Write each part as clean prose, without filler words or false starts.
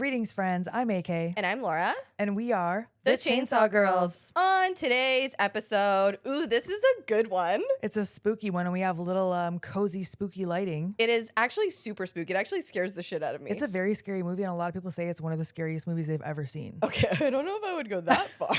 Greetings, friends. I'm AK. And I'm Laura. And we are The Chainsaw Girls. On today's episode, this is a good one. It's a spooky one, and we have little cozy, spooky lighting. It is actually super spooky. It actually scares the shit out of me. It's a very scary movie, and a lot of people say it's one of the scariest movies they've ever seen. Okay, I don't know if I would go that far.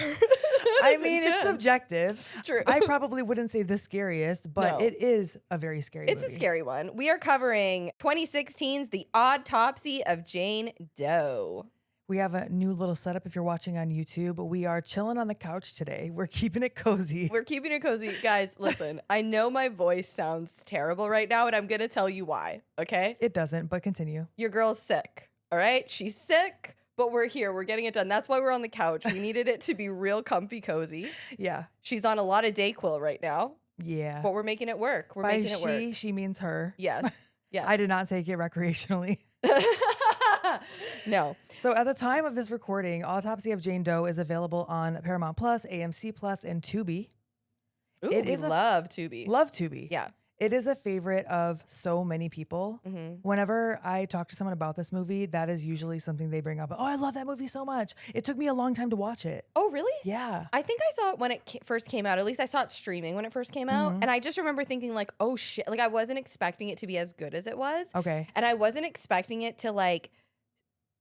I mean, it's subjective. True. I probably wouldn't say the scariest, but No. it is a very scary movie. It's a scary one. We are covering 2016's The Autopsy of Jane Doe. We have a new little setup if you're watching on YouTube. We are chilling on the couch today. We're keeping it cozy. We're keeping it cozy. Guys, listen, I know my voice sounds terrible right now, and I'm going to tell you why, okay? It doesn't, but continue. Your girl's sick, all right? She's sick, but we're here. We're getting it done. That's why we're on the couch. We needed it to be real comfy cozy. Yeah. She's on a lot of Dayquil right now. Yeah. But we're making it work. We're By making it work. she means her. Yes. Yes. I did not take it recreationally. No. So at the time of this recording, Autopsy of Jane Doe is available on Paramount Plus, AMC Plus, and Tubi. Ooh, we love Tubi. Love Tubi. Yeah. It is a favorite of so many people. Mm-hmm. Whenever I talk to someone about this movie, that is usually something they bring up. Oh, I love that movie so much. It took me a long time to watch it. Oh, really? Yeah. I think I saw it when it first came out. At least I saw it streaming when it first came out. And I just remember thinking like, oh shit. Like I wasn't expecting it to be as good as it was. Okay. And I wasn't expecting it to like,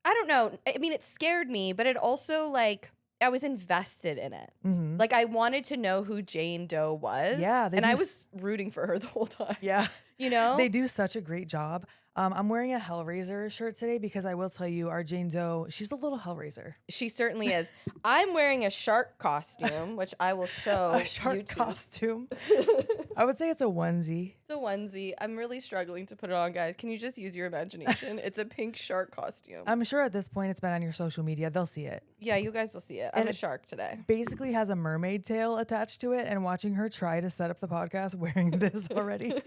I don't know. I mean, it scared me, but it also like, I was invested in it. Mm-hmm. Like I wanted to know who Jane Doe was. Yeah. And I was rooting for her the whole time. Yeah. You know? They do such a great job. I'm wearing a Hellraiser shirt today because I will tell you our Jane Doe, she's a little Hellraiser. She certainly is. I'm wearing a shark costume, which I will show A shark YouTube. costume. I would say it's a onesie. It's a onesie. I'm really struggling to put it on, guys. Can you just use your imagination? It's a pink shark costume. I'm sure at this point it's been on your social media. They'll see it. Yeah, you guys will see it. I'm a shark today. Basically has a mermaid tail attached to it, and watching her try to set up the podcast wearing this already.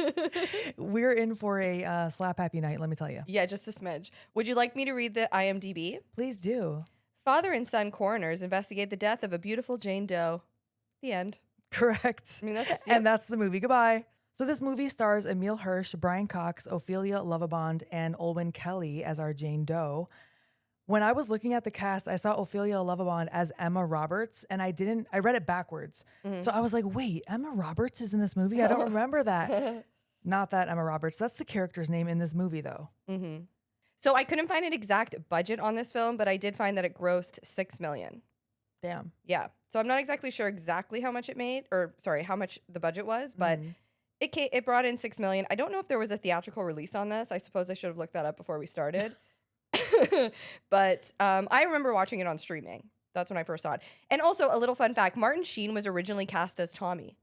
We're in for a slap happy night, let me tell you. Yeah, just a smidge. Would you like me to read the IMDb? Please do. Father and son coroners investigate the death of a beautiful Jane Doe. The end. Correct. I mean, that's... And that's the movie. Goodbye. So this movie stars Emile Hirsch, Brian Cox, Ophelia Lovibond, and Olwen Kelly as our Jane Doe. When I was looking at the cast, I saw Ophelia Lovibond as Emma Roberts, and I read it backwards. So I was like, wait, Emma Roberts is in this movie? I don't remember that. Not that Emma Roberts. That's the character's name in this movie, though. Mm-hmm. So I couldn't find an exact budget on this film, but I did find that it grossed $6 million. Damn. Yeah. So I'm not exactly sure exactly how much it made, or sorry, how much the budget was, but it brought in $6 million. I don't know if there was a theatrical release on this. I suppose I should have looked that up before we started. But I remember watching it on streaming. That's when I first saw it. And also a little fun fact, Martin Sheen was originally cast as Tommy.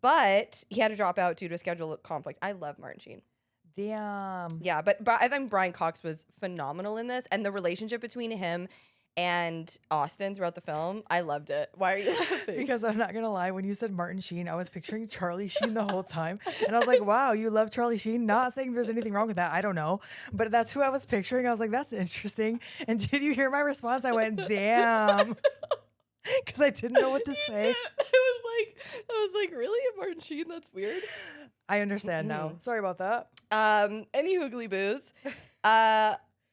But he had to drop out due to a schedule conflict. I love Martin Sheen. Damn. Yeah, but I think Brian Cox was phenomenal in this. And the relationship between him and Austin throughout the film, I loved it. Why are you laughing? Because I'm not going to lie, when you said Martin Sheen, I was picturing Charlie Sheen the whole time. And I was like, wow, you love Charlie Sheen? Not saying there's anything wrong with that. I don't know. But that's who I was picturing. I was like, that's interesting. And did you hear my response? I went, damn. Because I didn't know what to say. I was like, really? Martin Sheen? That's weird. I understand now. Sorry about that. Any hoogly boos.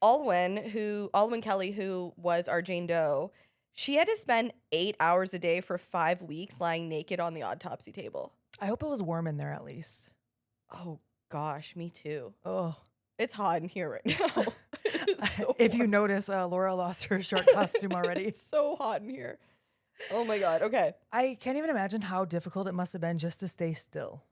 Olwen Kelly, who was our Jane Doe, she had to spend 8 hours a day for 5 weeks lying naked on the autopsy table. I hope it was warm in there at least. Oh gosh, me too. Oh, it's hot in here right now. So if you notice, Laura lost her shark costume already. It's so hot in here. Oh my God. Okay. I can't even imagine how difficult it must have been just to stay still.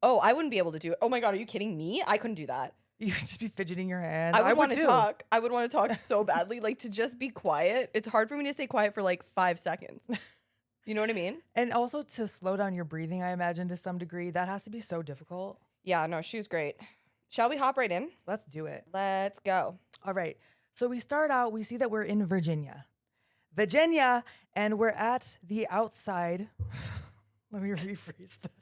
Oh, I wouldn't be able to do it. Oh my God. Are you kidding me? I couldn't do that. You'd just be fidgeting your hands. I would want to talk. I would want to talk so badly. Like to just be quiet. It's hard for me to stay quiet for like 5 seconds. You know what I mean? And also to slow down your breathing, I imagine to some degree, that has to be so difficult. Yeah, no, she was great. Shall we hop right in? Let's do it. Let's go. All right. So we start out, we see that we're in Virginia, and we're at the outside. Let me rephrase that.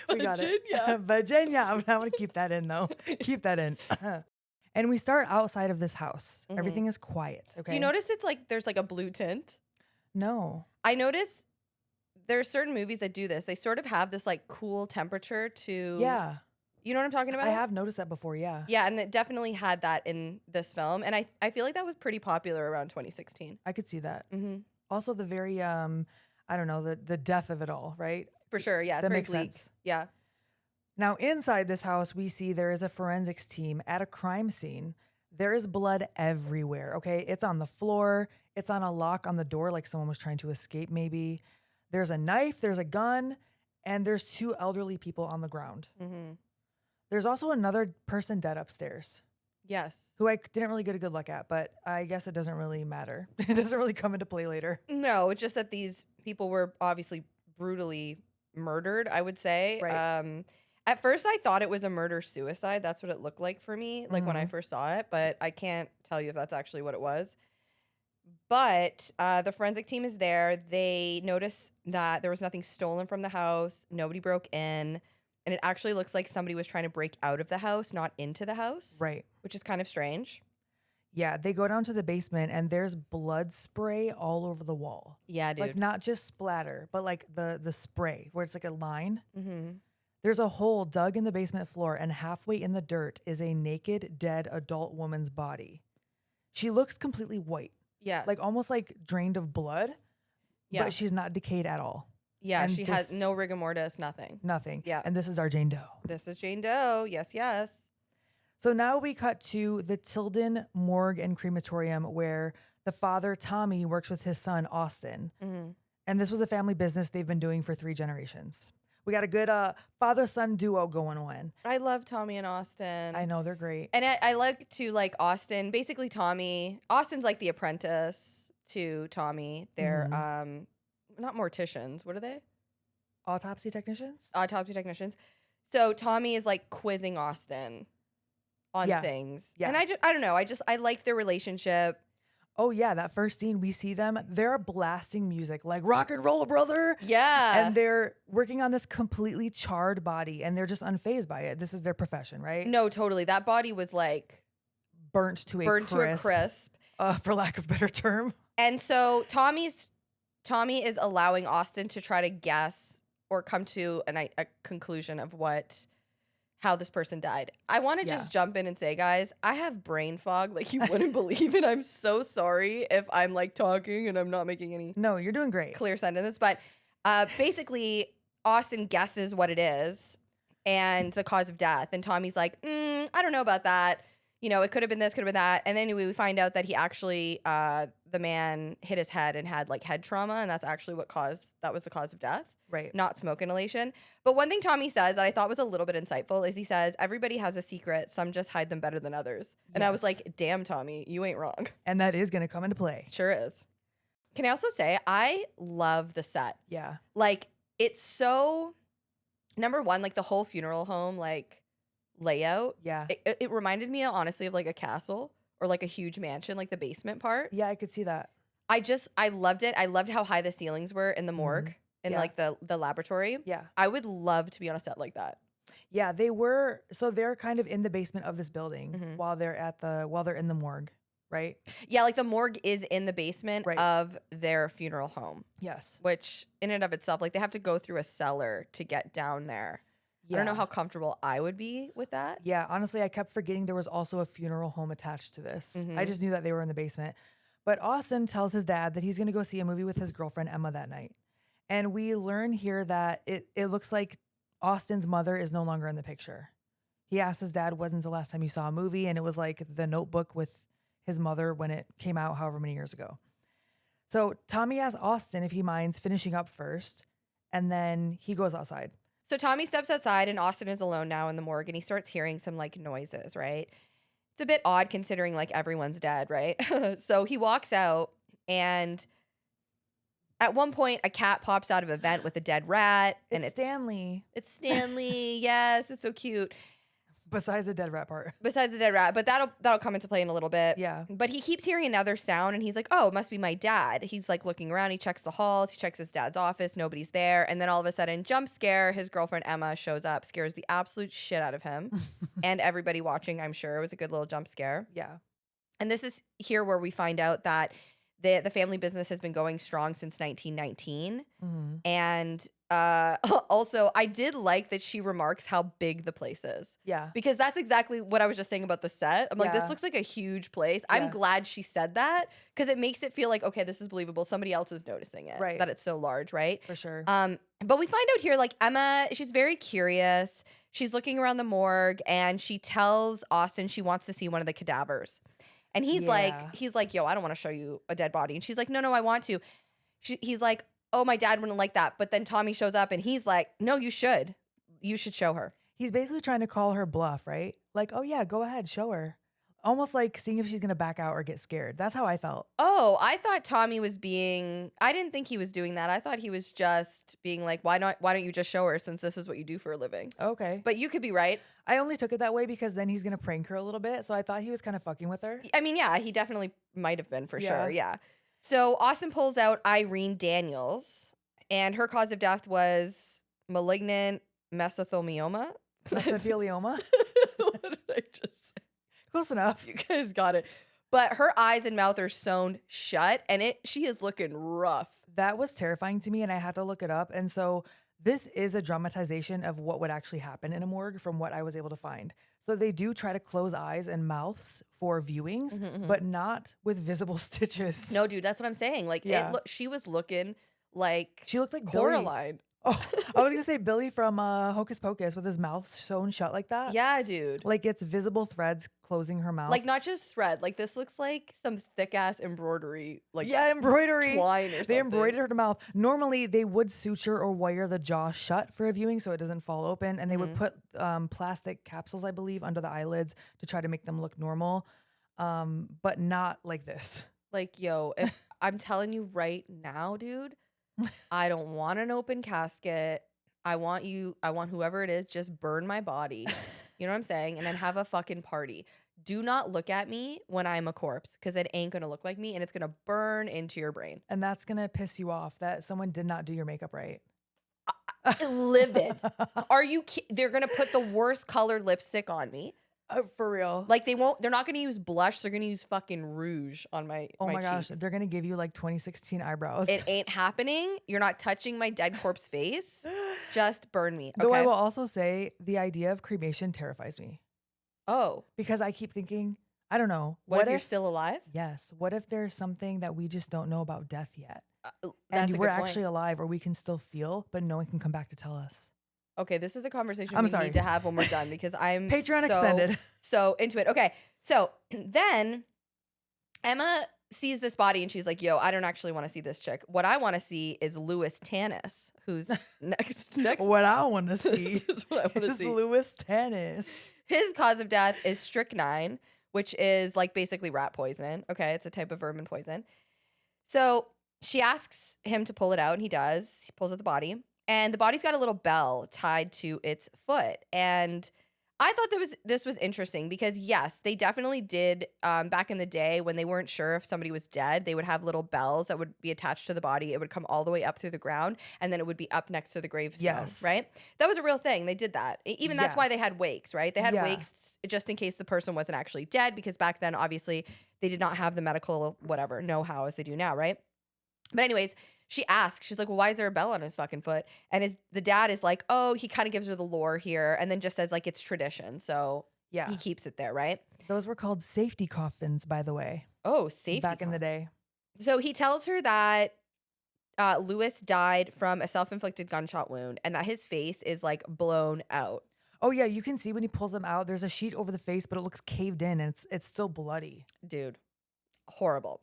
We got it. Virginia. I'm going to keep that in, though. Keep that in. And we start outside of this house. Everything is quiet. Okay. Do you notice it's like there's like a blue tint? No. I notice there are certain movies that do this. They sort of have this like cool temperature to You know what I'm talking about? I have noticed that before, yeah. Yeah, and it definitely had that in this film. And I feel like that was pretty popular around 2016. I could see that. Mm-hmm. Also the very I don't know, the death of it all, right? For sure. Yeah, it's That very makes bleak. sense. Yeah. Now, inside this house, we see there is a forensics team at a crime scene. There is blood everywhere, okay? It's on the floor. It's on a lock on the door, like someone was trying to escape, maybe. There's a knife, there's a gun, and there's 2 elderly people on the ground. Mm-hmm. There's also another person dead upstairs Yes. who I didn't really get a good look at, but I guess it doesn't really matter. It doesn't really come into play later. No, it's just that these people were obviously brutally murdered, I would say. Right. At first, I thought it was a murder-suicide. That's what it looked like for me, like when I Mhm. first saw it, but I can't tell you if that's actually what it was. But the forensic team is there. They notice that there was nothing stolen from the house. Nobody broke in. And it actually looks like somebody was trying to break out of the house, not into the house, Right. which is kind of strange. Yeah, they go down to the basement and there's blood spray all over the wall. Yeah, dude. Like not just splatter, but like the spray where it's like a line. Mm-hmm. There's a hole dug in the basement floor and halfway in the dirt is a naked, dead adult woman's body. She looks completely white, Yeah. like almost like drained of blood, Yeah. but she's not decayed at all. Yeah, and she has this- no rigor mortis, nothing. Nothing. Yeah. And this is our Jane Doe. This is Jane Doe. Yes, yes. So now we cut to the Tilden morgue and crematorium where the father, Tommy, works with his son, Austin. Mm-hmm. And this was a family business they've been doing for 3 generations. We got a good father-son duo going on. I love Tommy and Austin. I know, they're great. And I like to like Austin. Basically, Austin's like the apprentice to Tommy. They're not morticians. What are they? Autopsy technicians? Autopsy technicians. So Tommy is like quizzing Austin on Yeah. things. Yeah. And I don't know. I liked their relationship. Oh, yeah, that first scene, we see them. They're blasting music like rock and roll, brother. Yeah. And they're working on this completely charred body and they're just unfazed by it. This is their profession, right? No, totally. That body was like Burnt to a crisp, for lack of a better term. And so Tommy is allowing Austin to try to guess or come to a conclusion of how this person died. I want to just jump in and say, guys, I have brain fog like you wouldn't believe it. I'm so sorry if I'm like talking and I'm not making any No, you're doing great. clear sentences. But basically, Austin guesses what it is and the cause of death. And Tommy's like, I don't know about that. You know, it could have been this, could have been that. And then we find out that he actually, the man hit his head and had like head trauma. And that's actually that was the cause of death. Right. Not smoke inhalation. But one thing Tommy says that I thought was a little bit insightful is he says, everybody has a secret. Some just hide them better than others. And I was Yes. like, damn, Tommy, you ain't wrong. And that is going to come into play. Sure is. Can I also say, I love the set. Yeah. Like, it's so, number one, like the whole funeral home, like layout. Yeah. It reminded me honestly of like a castle or like a huge mansion, like the basement part. Yeah, I could see that. I loved it. I loved how high the ceilings were in the morgue and Yeah. like the laboratory. Yeah. I would love to be on a set like that. Yeah, they were. So they're kind of in the basement of this building Mhm. while they're in the morgue, right? Yeah, like the morgue is in the basement Right. of their funeral home, Yes. which in and of itself, like they have to go through a cellar to get down there. Yeah. I don't know how comfortable I would be with that. Yeah, honestly, I kept forgetting there was also a funeral home attached to this. I Mhm. just knew that they were in the basement. But Austin tells his dad that he's going to go see a movie with his girlfriend Emma that night. And we learn here that it looks like Austin's mother is no longer in the picture. He asked his dad, when's the last time you saw a movie? And it was like The Notebook with his mother when it came out however many years ago. So Tommy asks Austin if he minds finishing up first. And then he goes outside. So Tommy steps outside and Austin is alone now in the morgue and he starts hearing some like noises, right? It's a bit odd considering like everyone's dead, right? So he walks out and at one point a cat pops out of a vent with a dead rat. And It's Stanley, It's Stanley. Yes, it's so cute. besides the dead rat part. Besides the dead rat, but that'll come into play in a little bit. Yeah. But he keeps hearing another sound and he's like, oh, it must be my dad. He's like looking around. He checks the halls. He checks his dad's office. Nobody's there. And then all of a sudden, jump scare, his girlfriend Emma shows up, scares the absolute shit out of him. And everybody watching, I'm sure. It was a good little jump scare. Yeah. And this is here where we find out that The family business has been going strong since 1919. And also, I did like that she remarks how big the place is. Yeah. Because that's exactly what I was just saying about the set. I'm like, this Yeah. looks like a huge place. I'm Yeah. glad she said that because it makes it feel like, okay, this is believable. Somebody else is noticing it. Right. That it's so large, right? For sure. But we find out here, like, Emma, she's very curious. She's looking around the morgue and she tells Austin she wants to see one of the cadavers. And he's Yeah. like, yo, I don't want to show you a dead body. And she's like, no, I want to. He's like, oh, my dad wouldn't like that. But then Tommy shows up and he's like, no, you should. You should show her. He's basically trying to call her bluff, right? Like, oh yeah, go ahead, show her. Almost like seeing if she's gonna back out or get scared. That's how I felt. Oh, I thought Tommy was I didn't think he was doing that. I thought he was just being like, why don't you just show her since this is what you do for a living? Okay. But you could be right. I only took it that way because then he's gonna prank her a little bit. So I thought he was kind of fucking with her. I mean, yeah, he definitely might have been for Yeah. sure. Yeah. So Austin pulls out Irene Daniels, and her cause of death was malignant mesothelioma. Mesothelioma. What did I just say? Close enough. You guys got it. But her eyes and mouth are sewn shut, and she is looking rough. That was terrifying to me, and I had to look it up. And so this is a dramatization of what would actually happen in a morgue from what I was able to find. So they do try to close eyes and mouths for viewings, but not with visible stitches. No, dude, that's what I'm saying. Like, Yeah. she was looking like She looked like Billy. Coraline. Oh, I was gonna say Billy from Hocus Pocus with his mouth sewn shut like that. Yeah, dude. Like it's visible threads closing her mouth. Like, not just thread. Like, this looks like some thick ass embroidery. Like, yeah, embroidery. twine or something. They embroidered her mouth. Normally, they would suture or wire the jaw shut for a viewing so it doesn't fall open, and they would put plastic capsules, I believe, under the eyelids to try to make them look normal, but not like this. Like, yo, if I'm telling you right now, dude, I don't want an open casket. I want whoever it is, just burn my body. You know what I'm saying? And then have a fucking party. Do not look at me when I'm a corpse because it ain't going to look like me and it's going to burn into your brain. And that's gonna piss you off that someone did not do your makeup right. Livid. Are you they're going to put the worst colored lipstick on me. For real. Like they're not going to use blush. They're going to use fucking rouge on my Oh my gosh, cheeks. they're gonna give you like 2016 eyebrows. It ain't happening. You're not touching my dead corpse face. Just burn me. Though I Okay. will also say the idea of cremation terrifies me Oh, because I keep thinking, I don't know. what if you're still alive? Yes. What if there's something that we just don't know about death yet? That's And a we're good point. actually alive or we can still feel, but no one can come back to tell us. Okay, this is a conversation I'm we sorry. need to have when we're done because I'm Patreon so, extended. so into it. Okay, so then Emma sees this body and she's like, yo, I don't actually want to see this chick. What I want to see is Louis Tannis, who's next. What I want to see This is what I want to is see. Louis Tannis. His cause of death is strychnine, which is like basically rat poison. Okay, it's a type of vermin poison. So she asks him to pull it out, and he does. He pulls out the body, and the body's got a little bell tied to its foot. And I thought this was interesting because yes, they definitely did back in the day when they weren't sure if somebody was dead, they would have little bells that would be attached to the body. It would come all the way up through the ground, and then it would be up next to the gravestone. Yes. Right? That was a real thing. They did that. Even that's Yeah. why they had wakes, right? They had Yeah. wakes just in case the person wasn't actually dead, because back then, obviously, they did not have the medical whatever know-how as they do now, right? But anyways, she asks, she's like, well, why is there a bell on his fucking foot? And the dad is like, oh, he kind of gives her the lore here and then just says like, it's tradition. So Yeah. he keeps it there, right? Those were called safety coffins, by the way, Oh, safety. back in the day. So he tells her that Louis died from a self-inflicted gunshot wound and that his face is like blown out. Oh yeah, you can see when he pulls them out, there's a sheet over the face, but it looks caved in and it's still bloody. Dude, horrible.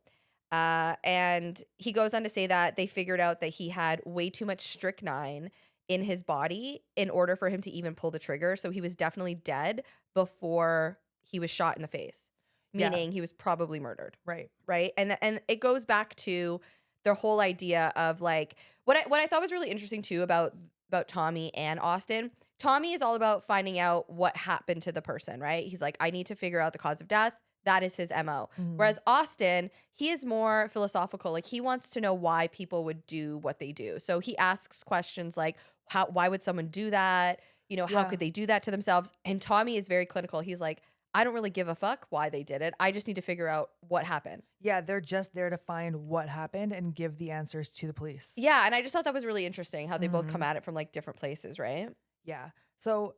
And he goes on to say that they figured out that he had way too much strychnine in his body in order for him to even pull the trigger. So he was definitely dead before he was shot in the face, Yeah. meaning he was probably murdered. Right. Right. And it goes back to the whole idea of like what I thought was really interesting too about Tommy and Austin. Tommy is all about finding out what happened to the person, right? He's like, I need to figure out the cause of death. That is his MO. Mhm. Whereas Austin, he is more philosophical. Like he wants to know why people would do what they do. So he asks questions like, why would someone do that? You know, how Yeah. could they do that to themselves? And Tommy is very clinical. He's like, I don't really give a fuck why they did it. I just need to figure out what happened. Yeah, they're just there to find what happened and give the answers to the police. Yeah, and I just thought that was really interesting how they both Mhm. come at it from like different places, right? Yeah. So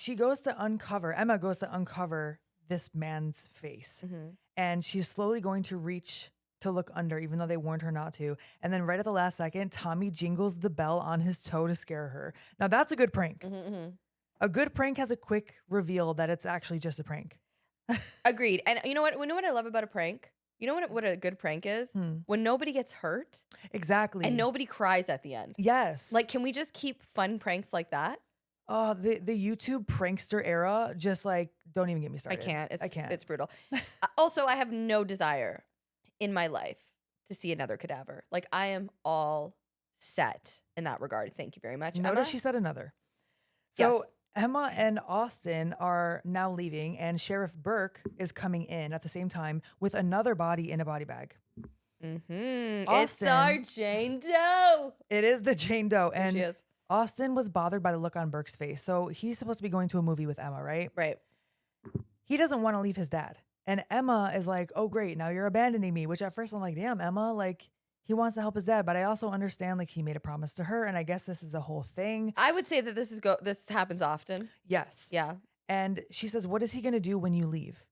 Emma goes to uncover this man's face. Mm-hmm. And she's slowly going to reach to look under, even though they warned her not to. And then right at the last second, Tommy jingles the bell on his toe to scare her. Now that's a good prank. Mm-hmm. A good prank has a quick reveal that it's actually just a prank. Agreed. And you know what? I love about a prank? You know what a good prank is? When nobody gets hurt Exactly. and nobody cries at the end. Yes. Like, can we just keep fun pranks like that? The YouTube prankster era, just like, don't even get me started. I can't. I It's brutal. Also, I have no desire in my life to see another cadaver. Like, I am all set in that regard. Thank you very much. Notice Emma? she said another. So Yes. Emma and Austin are now leaving, and Sheriff Burke is coming in at the same time with another body in a body bag. Mm-hmm. It's Austin- our Jane Doe. It is the Jane Doe, There and she is. Austin was bothered by the look on Burke's face. So he's supposed to be going to a movie with Emma, right? Right. He doesn't want to leave his dad. And Emma is like, oh, great, now you're abandoning me. Which at first I'm like, damn, Emma, like, he wants to help his dad. But I also understand, like, he made a promise to her. And I guess this is a whole thing. I would say that this happens often. Yes. Yeah. And she says, what is he going to do when you leave?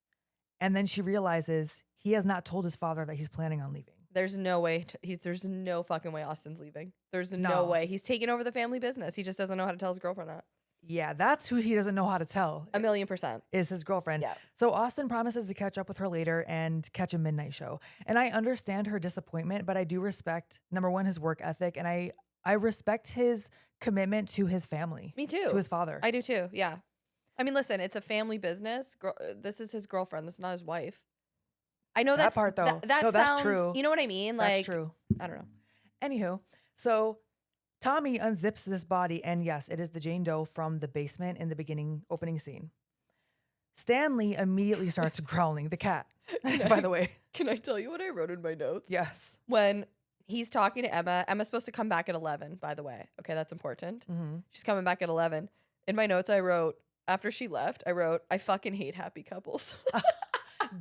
And then she realizes he has not told his father that he's planning on leaving. There's no way. There's no fucking way Austin's leaving. There's no No. way. He's taking over the family business. He just doesn't know how to tell his girlfriend that. Yeah, that's who he doesn't know how to tell. 1,000,000%. Is his girlfriend. Yeah. So Austin promises to catch up with her later and catch a midnight show. And I understand her disappointment, but I do respect, number one, his work ethic. And I respect his commitment to his family. Me too. To his father. I do too. Yeah. I mean, listen, it's a family business. This is his girlfriend. This is not his wife. I know That part, though. That No, sounds, that's true. You know what I mean? That's Like, true. I don't know. Anywho, so Tommy unzips this body, and yes, it is the Jane Doe from the basement in the opening scene. Stanley immediately starts growling, the cat, by the way. Can I tell you what I wrote in my notes? Yes. When he's talking to Emma, Emma's supposed to come back at 11, by the way. Okay, that's important. Mm-hmm. She's coming back at 11. In my notes, I wrote, after she left, I fucking hate happy couples.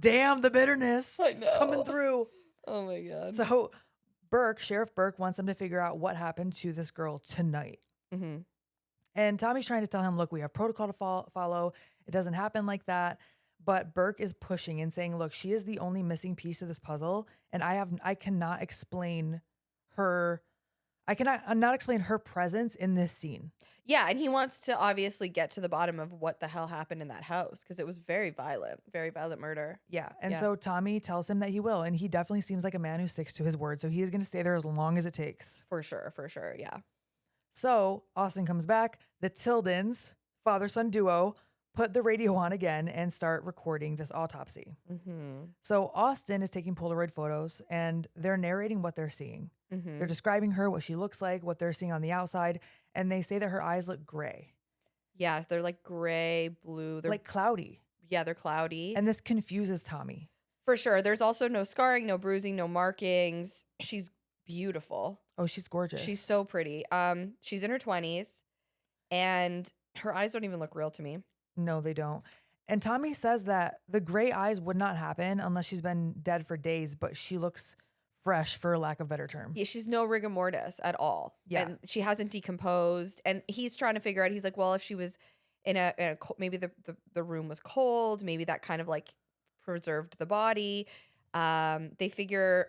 Damn, the bitterness I know. coming through. Oh my God. So Sheriff Burke wants him to figure out what happened to this girl tonight. Mm-hmm. And Tommy's trying to tell him, look, we have protocol to follow. It doesn't happen like that. But Burke is pushing and saying, look, she is the only missing piece of this puzzle. And I cannot explain her. I cannot not explain her presence in this scene. Yeah, and he wants to obviously get to the bottom of what the hell happened in that house because it was very violent murder. Yeah. And Yeah. so Tommy tells him that he will. And he definitely seems like a man who sticks to his word. So he is going to stay there as long as it takes. For sure, yeah. So Austin comes back. The Tildens, father-son duo, put the radio on again and start recording this autopsy. Mm-hmm. So Austin is taking Polaroid photos and they're narrating what they're seeing. Mm-hmm. They're describing her, what she looks like, what they're seeing on the outside. And they say that her eyes look gray, Yeah, they're like gray, blue. They're like cloudy. yeah, they're cloudy. And this confuses Tommy. For sure. There's also no scarring, no bruising, no markings. She's beautiful. Oh, she's gorgeous. She's so pretty. She's in her 20s and her eyes don't even look real to me. No, they don't. And Tommy says that the gray eyes would not happen unless she's been dead for days, but she looks fresh, for lack of a better term. Yeah, she's no rigor mortis at all. Yeah. And she hasn't decomposed. And he's trying to figure out, he's like, well, if she was in a maybe the room was cold, maybe that kind of like preserved the body. They figure,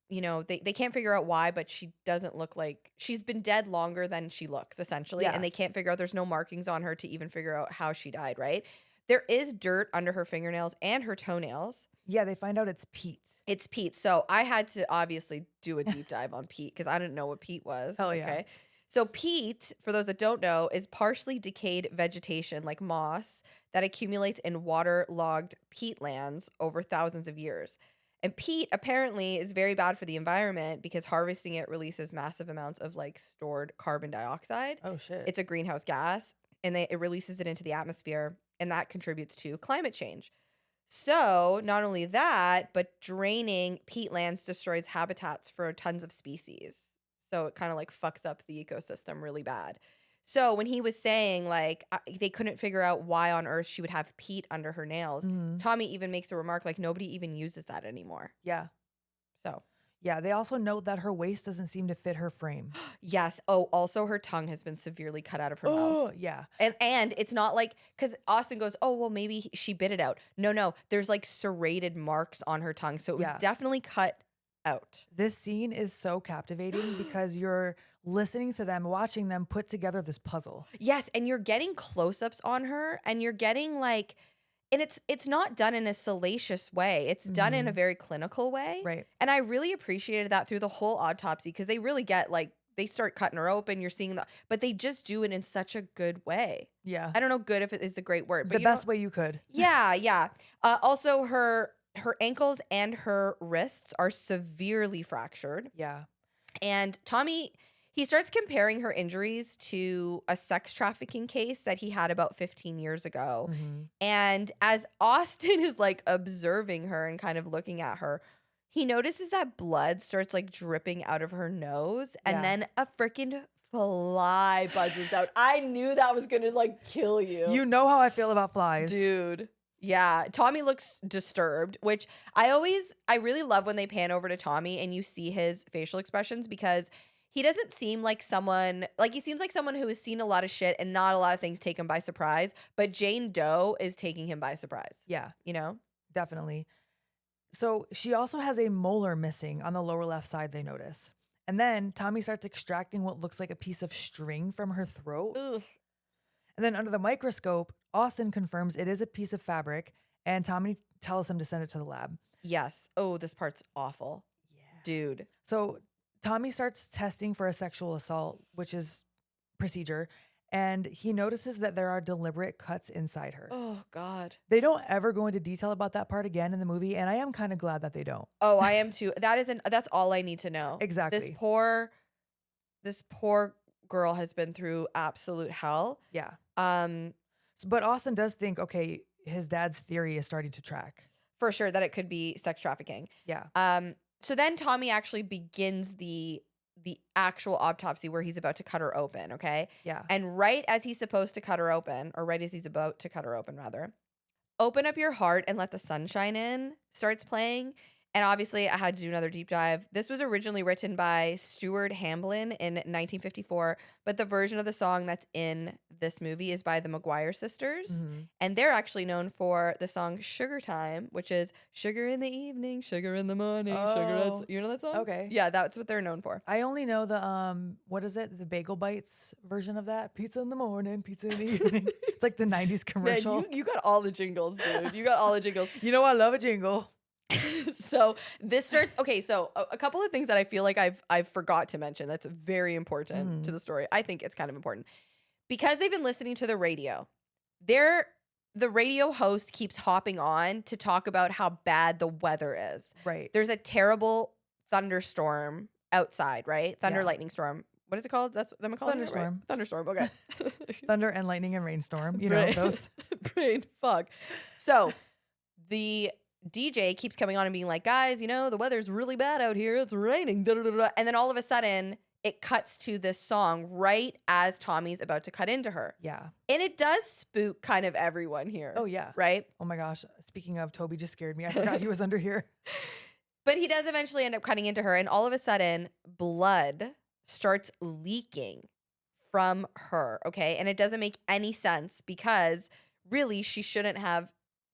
you know, they can't figure out why, but she doesn't look like she's been dead longer than she looks, essentially. Yeah. And they can't figure out, there's no markings on her to even figure out how she died, right? There is dirt under her fingernails and her toenails. Yeah, they find out it's peat. It's peat. So I had to obviously do a deep dive on peat because I didn't know what peat was. Hell yeah. Okay. So peat, for those that don't know, is partially decayed vegetation like moss that accumulates in waterlogged peatlands over thousands of years. And peat apparently is very bad for the environment because harvesting it releases massive amounts of like stored carbon dioxide. Oh, shit. It's a greenhouse gas and it releases it into the atmosphere and that contributes to climate change. So not only that, but draining peatlands destroys habitats for tons of species. So it kind of like fucks up the ecosystem really bad. So when he was saying like they couldn't figure out why on earth she would have peat under her nails, Tommy even makes a remark like nobody even uses that anymore. Yeah. So. Yeah, they also note that her waist doesn't seem to fit her frame. Yes. Oh, also her tongue has been severely cut out of her mouth. Oh, yeah. And it's not like, because Austin goes, oh, well, maybe she bit it out. No, there's like serrated marks on her tongue. So it was definitely cut out. This scene is so captivating because you're listening to them, watching them put together this puzzle. Yes, and you're getting close-ups on her, and you're getting like, and it's not done in a salacious way. It's done in a very clinical way. Right. And I really appreciated that through the whole autopsy because they really get like, they start cutting her open. You're seeing that, but they just do it in such a good way. Yeah. I don't know good if it is a great word. But the best way you could. Yeah. Also, her ankles and her wrists are severely fractured. Yeah. And Tommy, he starts comparing her injuries to a sex trafficking case that he had about 15 years ago. And as Austin is like observing her and kind of looking at her, he notices that blood starts like dripping out of her nose and then a freaking fly buzzes out. I knew that was going to like kill you. You know how I feel about flies. Dude. Yeah, Tommy looks disturbed, which I really love when they pan over to Tommy and you see his facial expressions because he doesn't seem like someone, like he seems like someone who has seen a lot of shit and not a lot of things take him by surprise, but Jane Doe is taking him by surprise. Yeah. You know? Definitely. So she also has a molar missing on the lower left side, they notice. And then Tommy starts extracting what looks like a piece of string from her throat. Ugh. And then under the microscope, Austin confirms it is a piece of fabric, and Tommy tells him to send it to the lab. Yes. Oh, this part's awful. Yeah. Dude. So Tommy starts testing for a sexual assault, which is procedure, and he notices that there are deliberate cuts inside her. Oh, God. They don't ever go into detail about that part again in the movie, and I am kind of glad that they don't. Oh, I am too. That's all I need to know. Exactly. This poor girl has been through absolute hell. Yeah. But Austin does think, okay, his dad's theory is starting to track. For sure, that it could be sex trafficking. Yeah. So then Tommy actually begins the actual autopsy where he's about to cut her open, okay? Yeah. And right as he's supposed to cut her open, or right as he's about to cut her open, rather, Open Up Your Heart and Let the Sun Shine In starts playing. And obviously, I had to do another deep dive. This was originally written by Stuart Hamblin in 1954, but the version of the song that's in this movie is by the Maguire sisters. And they're actually known for the song Sugar Time, which is sugar in the evening, sugar in the morning, sugar. You know that song? Okay. Yeah, that's what they're known for. I only know the, what is it? The Bagel Bites version of that. Pizza in the morning, pizza in the evening. It's like the 90s commercial. Man, you got all the jingles, dude. You got all the jingles. You know I love a jingle. So this starts, okay, so a couple of things that I feel like I've forgot to mention that's very important to the story. I think it's kind of important. Because they've been listening to the radio, the radio host keeps hopping on to talk about how bad the weather is. Right. There's a terrible thunderstorm outside, right? Lightning storm. What is it called? That's them calling Thunderstorm. it, right? Thunderstorm, okay. Thunder and lightning and rainstorm. You know those. Brain fuck. So the DJ keeps coming on and being like, guys, you know, the weather's really bad out here. It's raining. Da, da, da, da. And then all of a sudden, it cuts to this song right as Tommy's about to cut into her. Yeah. And it does spook kind of everyone here. Oh, yeah. Right? Oh, my gosh. Speaking of, Toby just scared me. I forgot he was under here. But he does eventually end up cutting into her. And all of a sudden, blood starts leaking from her. Okay? And it doesn't make any sense because really she shouldn't have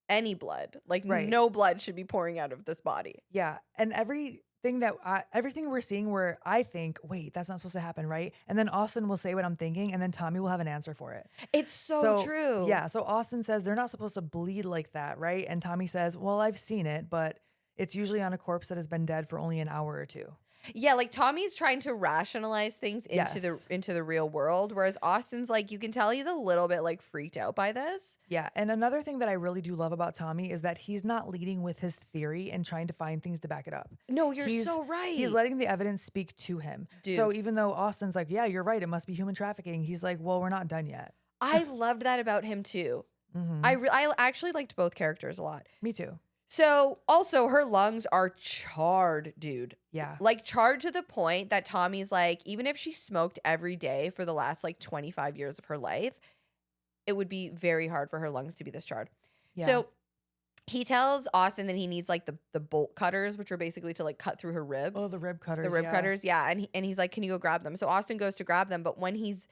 any blood. Like no blood should be pouring out of this body. Yeah. And everything we're seeing where I think, wait, that's not supposed to happen, right? And then Austin will say what I'm thinking and then Tommy will have an answer for it. It's so true. Yeah. So Austin says they're not supposed to bleed like that, right? And Tommy says, well, I've seen it, but it's usually on a corpse that has been dead for only an hour or two. Yeah, like Tommy's trying to rationalize things into the real world, whereas Austin's like, you can tell he's a little bit like freaked out by this. Yeah, and another thing that I really do love about Tommy is that he's not leading with his theory and trying to find things to back it up. No, you're so right. He's letting the evidence speak to him. Dude. So even though Austin's like, yeah, you're right, it must be human trafficking, he's like, well, we're not done yet. I loved that about him too. I actually liked both characters a lot. Me too. So also her lungs are charred, dude. Yeah. Like charred to the point that Tommy's like, even if she smoked every day for the last like 25 years of her life, it would be very hard for her lungs to be this charred. Yeah. So he tells Austin that he needs like the bolt cutters, which are basically to like cut through her ribs. Oh, the rib cutters. The rib cutters, yeah. And he's like, can you go grab them? So Austin goes to grab them, but when he's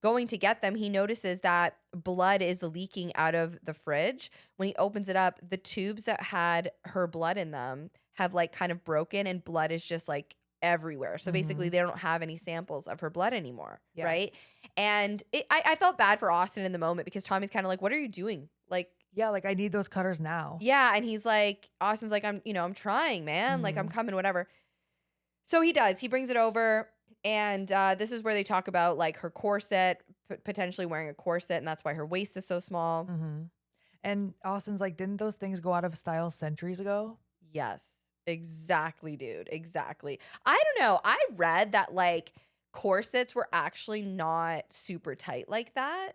going to get them, he notices that blood is leaking out of the fridge. When he opens it up, the tubes that had her blood in them have like kind of broken and blood is just like everywhere. So basically they don't have any samples of her blood anymore, right? And I felt bad for Austin in the moment because Tommy's kind of like, what are you doing? Like, yeah, like I need those cutters now. yeah, and he's like, Austin's like, I'm trying, man. Like I'm coming, whatever. So he does. He brings it over. And this is where they talk about like her corset, potentially wearing a corset, and that's why her waist is so small. And Austin's like, didn't those things go out of style centuries ago? Yes, exactly, dude. Exactly. I don't know. I read that like corsets were actually not super tight like that.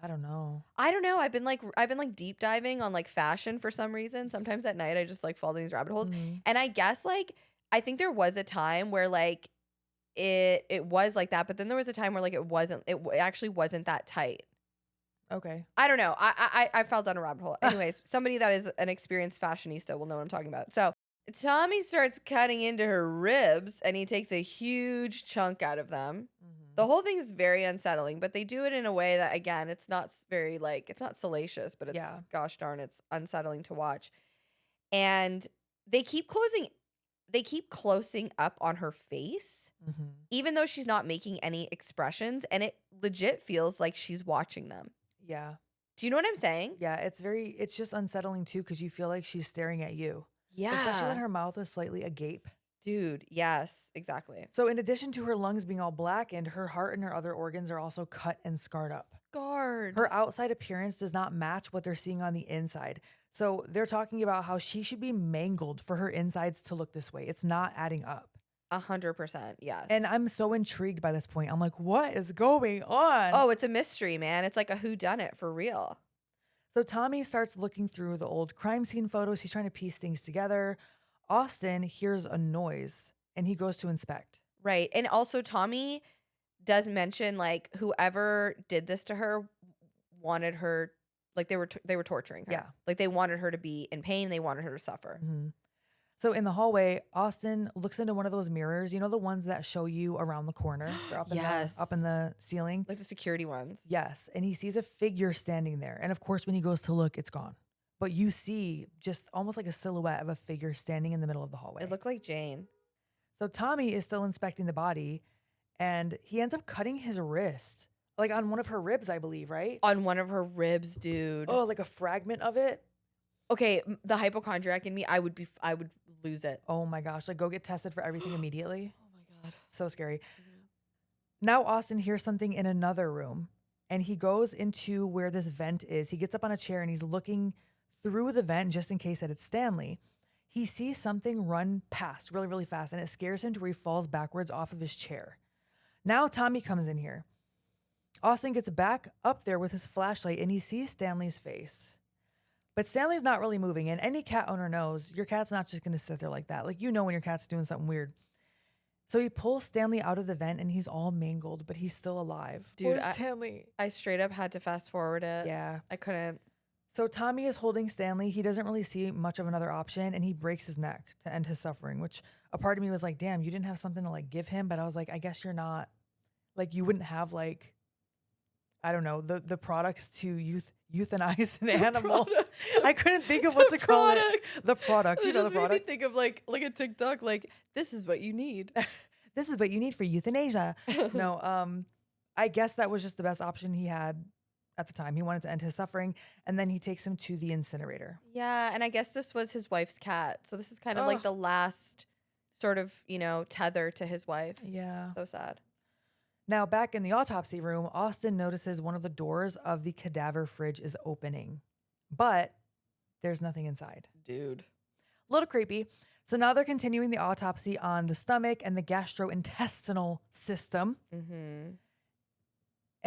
I don't know. I've been like deep diving on like fashion for some reason. Sometimes at night I just like fall in these rabbit holes. And I guess like I think there was a time where like it was like that, but then there was a time where like it actually wasn't that tight. Okay. I don't know. I fell down a rabbit hole. Anyways, somebody that is an experienced fashionista will know what I'm talking about. So Tommy starts cutting into her ribs and he takes a huge chunk out of them. The whole thing is very unsettling, but they do it in a way that, again, it's not very like, it's not salacious, but it's, gosh darn, it's unsettling to watch. And they keep closing up on her face, even though she's not making any expressions. And it legit feels like she's watching them. Yeah. Do you know what I'm saying? Yeah. It's just unsettling too, because you feel like she's staring at you. Yeah. Especially when her mouth is slightly agape. Dude, yes, exactly. So in addition to her lungs being all blackened, her heart and her other organs are also cut and scarred up. Scarred. Her outside appearance does not match what they're seeing on the inside. So they're talking about how she should be mangled for her insides to look this way. It's not adding up. 100%, yes. And I'm so intrigued by this point. I'm like, what is going on? Oh, it's a mystery, man. It's like a whodunit for real. So Tommy starts looking through the old crime scene photos. He's trying to piece things together. Austin hears a noise and he goes to inspect. Right. And also Tommy does mention like whoever did this to her wanted her, like they were torturing her. Yeah. Like they wanted her to be in pain. They wanted her to suffer. So in the hallway, Austin looks into one of those mirrors, you know, the ones that show you around the corner. They're up in the ceiling. Like the security ones. Yes. And he sees a figure standing there. And of course, when he goes to look, it's gone. But you see just almost like a silhouette of a figure standing in the middle of the hallway. It looked like Jane. So Tommy is still inspecting the body and he ends up cutting his wrist, like on one of her ribs, I believe, right? On one of her ribs, dude. Oh, like a fragment of it? Okay, the hypochondriac in me, I would lose it. Oh my gosh, like go get tested for everything immediately. Oh my God. So scary. Now Austin hears something in another room and he goes into where this vent is. He gets up on a chair and he's looking through the vent just in case that it's Stanley. He sees something run past really, really fast and it scares him to where he falls backwards off of his chair. Now Tommy comes in here. Austin gets back up there with his flashlight and he sees Stanley's face. But Stanley's not really moving, and any cat owner knows your cat's not just going to sit there like that. Like, you know when your cat's doing something weird. So he pulls Stanley out of the vent and he's all mangled, but he's still alive. Dude, Stanley. I straight up had to fast forward it. Yeah. I couldn't. So Tommy is holding Stanley. He doesn't really see much of another option and he breaks his neck to end his suffering, which a part of me was like, damn, you didn't have something to like give him. But I was like, I guess you're not, like you wouldn't have like, I don't know, the products to euthanize an animal. I couldn't think of what to call it. The products. You know the product. Made me think of like a TikTok, like this is what you need. This is what you need for euthanasia. No, I guess that was just the best option he had at the time. He wanted to end his suffering, and then he takes him to the incinerator. Yeah, and I guess this was his wife's cat. So this is kind of like the last sort of, tether to his wife. Yeah. So sad. Now, back in the autopsy room, Austin notices one of the doors of the cadaver fridge is opening, but there's nothing inside. Dude. A little creepy. So now they're continuing the autopsy on the stomach and the gastrointestinal system. And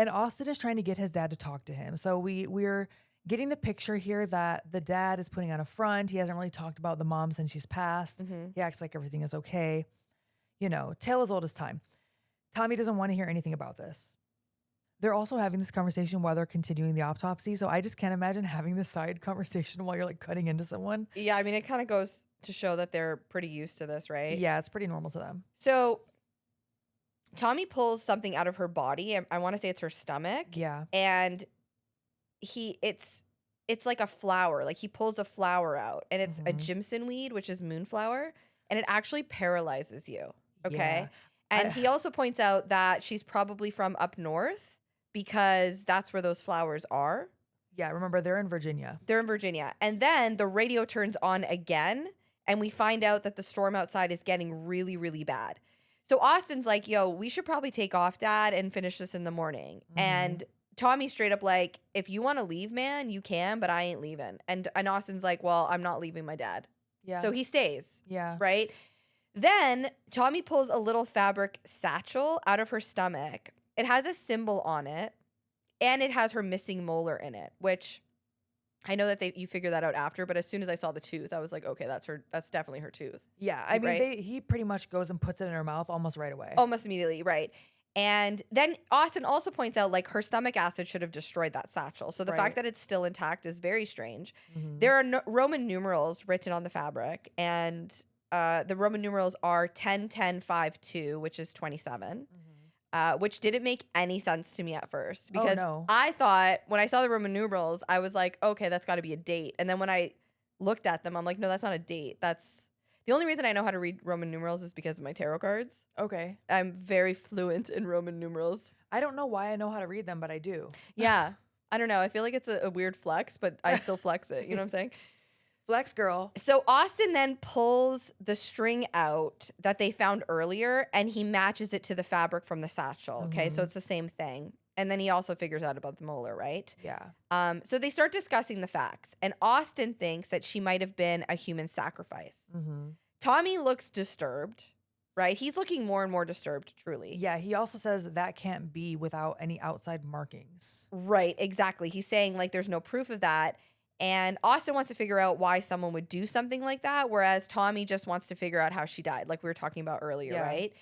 Austin is trying to get his dad to talk to him. So we're getting the picture here that the dad is putting on a front. He hasn't really talked about the mom since she's passed. He acts like everything is okay. You know, tale as old as time. Tommy doesn't want to hear anything about this. They're also having this conversation while they're continuing the autopsy. So I just can't imagine having this side conversation while you're like cutting into someone. Yeah, I mean, it kind of goes to show that they're pretty used to this, right? Yeah, it's pretty normal to them. So Tommy pulls something out of her body. I want to say it's her stomach. Yeah. And it's like a flower. Like he pulls a flower out, and it's a Jimson weed, which is moonflower, and it actually paralyzes you. Okay. Yeah. And he also points out that she's probably from up north because that's where those flowers are. Yeah, remember, they're in Virginia. They're in Virginia. And then the radio turns on again, and we find out that the storm outside is getting really, really bad. So Austin's like, yo, we should probably take off, Dad, and finish this in the morning. And Tommy's straight up like, if you want to leave, man, you can, but I ain't leaving. And Austin's like, well, I'm not leaving my dad. Yeah. So he stays. Yeah. Right? Then Tommy pulls a little fabric satchel out of her stomach. It has a symbol on it, and it has her missing molar in it, which I know that you figure that out after, but as soon as I saw the tooth, I was like, okay, that's definitely her tooth. Yeah. I mean, right? he pretty much goes and puts it in her mouth almost right away. Almost immediately, right. And then Austin also points out, like, her stomach acid should have destroyed that satchel. So the fact that it's still intact is very strange. There are Roman numerals written on the fabric, and the Roman numerals are 10-10-5-2, which is 27. Which didn't make any sense to me at first because I thought when I saw the Roman numerals, I was like, okay, that's got to be a date. And then when I looked at them, I'm like, no, that's not a date. That's the only reason I know how to read Roman numerals is because of my tarot cards. Okay. I'm very fluent in Roman numerals. I don't know why I know how to read them, but I do. Yeah. I don't know. I feel like it's a weird flex, but I still flex it. You know what I'm saying? Flex girl. So Austin then pulls the string out that they found earlier, and he matches it to the fabric from the satchel. Okay, so it's the same thing. And then he also figures out about the molar, right? Yeah. So they start discussing the facts, and Austin thinks that she might have been a human sacrifice. Tommy looks disturbed, right? He's looking more and more disturbed, truly. Yeah, he also says that can't be without any outside markings. Right, exactly. He's saying, like, there's no proof of that. And Austin wants to figure out why someone would do something like that, whereas Tommy just wants to figure out how she died, like we were talking about earlier, right?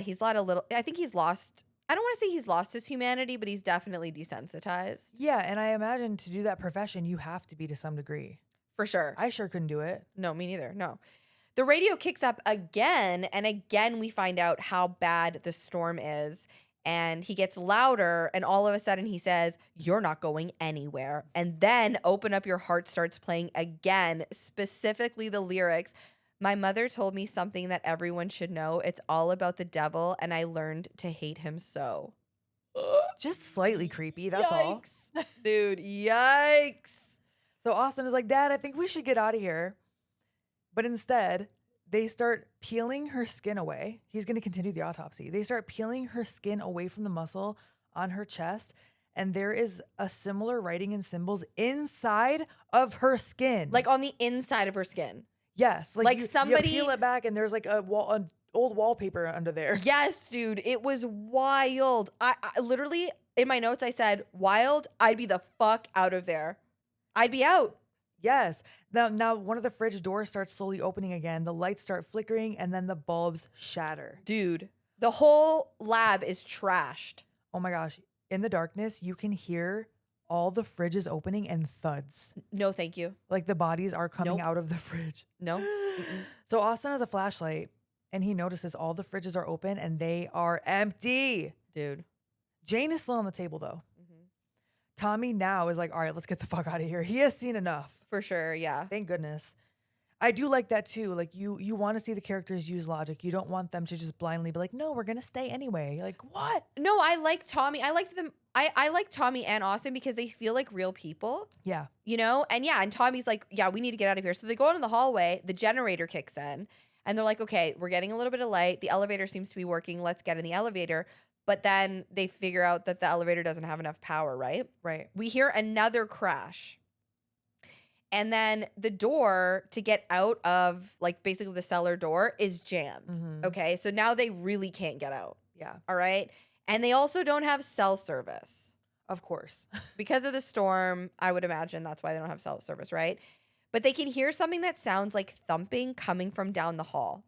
He's I think he's lost, I don't want to say he's lost his humanity, but he's definitely desensitized. Yeah, and I imagine to do that profession, you have to be to some degree. For sure. I sure couldn't do it. No, me neither. No. The radio kicks up again, and again we find out how bad the storm is. And he gets louder, and all of a sudden he says, "You're not going anywhere." And then Open Up Your Heart starts playing again, specifically the lyrics. "My mother told me something that everyone should know. It's all about the devil, and I learned to hate him so." Just slightly creepy, that's yikes. All. Dude, yikes. So Austin is like, "Dad, I think we should get out of here." But instead, they start peeling her skin away. He's going to continue the autopsy. They start peeling her skin away from the muscle on her chest, and there is a similar writing and symbols inside of her skin. Like on the inside of her skin. Yes. Like somebody you peel it back, and there's like an old wallpaper under there. Yes, dude. It was wild. I literally, in my notes, I said, wild, I'd be the fuck out of there. I'd be out. Yes. Now one of the fridge doors starts slowly opening again. The lights start flickering, and then the bulbs shatter. Dude, the whole lab is trashed. Oh my gosh. In the darkness, you can hear all the fridges opening and thuds. No, thank you. Like the bodies are coming out of the fridge. No. So Austin has a flashlight, and he notices all the fridges are open and they are empty. Dude. Jane is still on the table, though. Tommy now is like, all right, let's get the fuck out of here. He has seen enough. For sure, yeah. Thank goodness. I do like that too. Like you want to see the characters use logic. You don't want them to just blindly be like, no, we're gonna stay anyway. Like what? No, I like Tommy. I liked them. I like Tommy and Austin because they feel like real people. Yeah. You know? And yeah, and Tommy's like, yeah, we need to get out of here. So they go out in the hallway, the generator kicks in, and they're like, okay, we're getting a little bit of light. The elevator seems to be working. Let's get in the elevator. But then they figure out that the elevator doesn't have enough power, right? Right. We hear another crash. And then the door to get out of, like, basically the cellar door is jammed. Okay, so now they really can't get out. Yeah. All right? And they also don't have cell service. Of course. Because of the storm, I would imagine that's why they don't have cell service, right? But they can hear something that sounds like thumping coming from down the hall.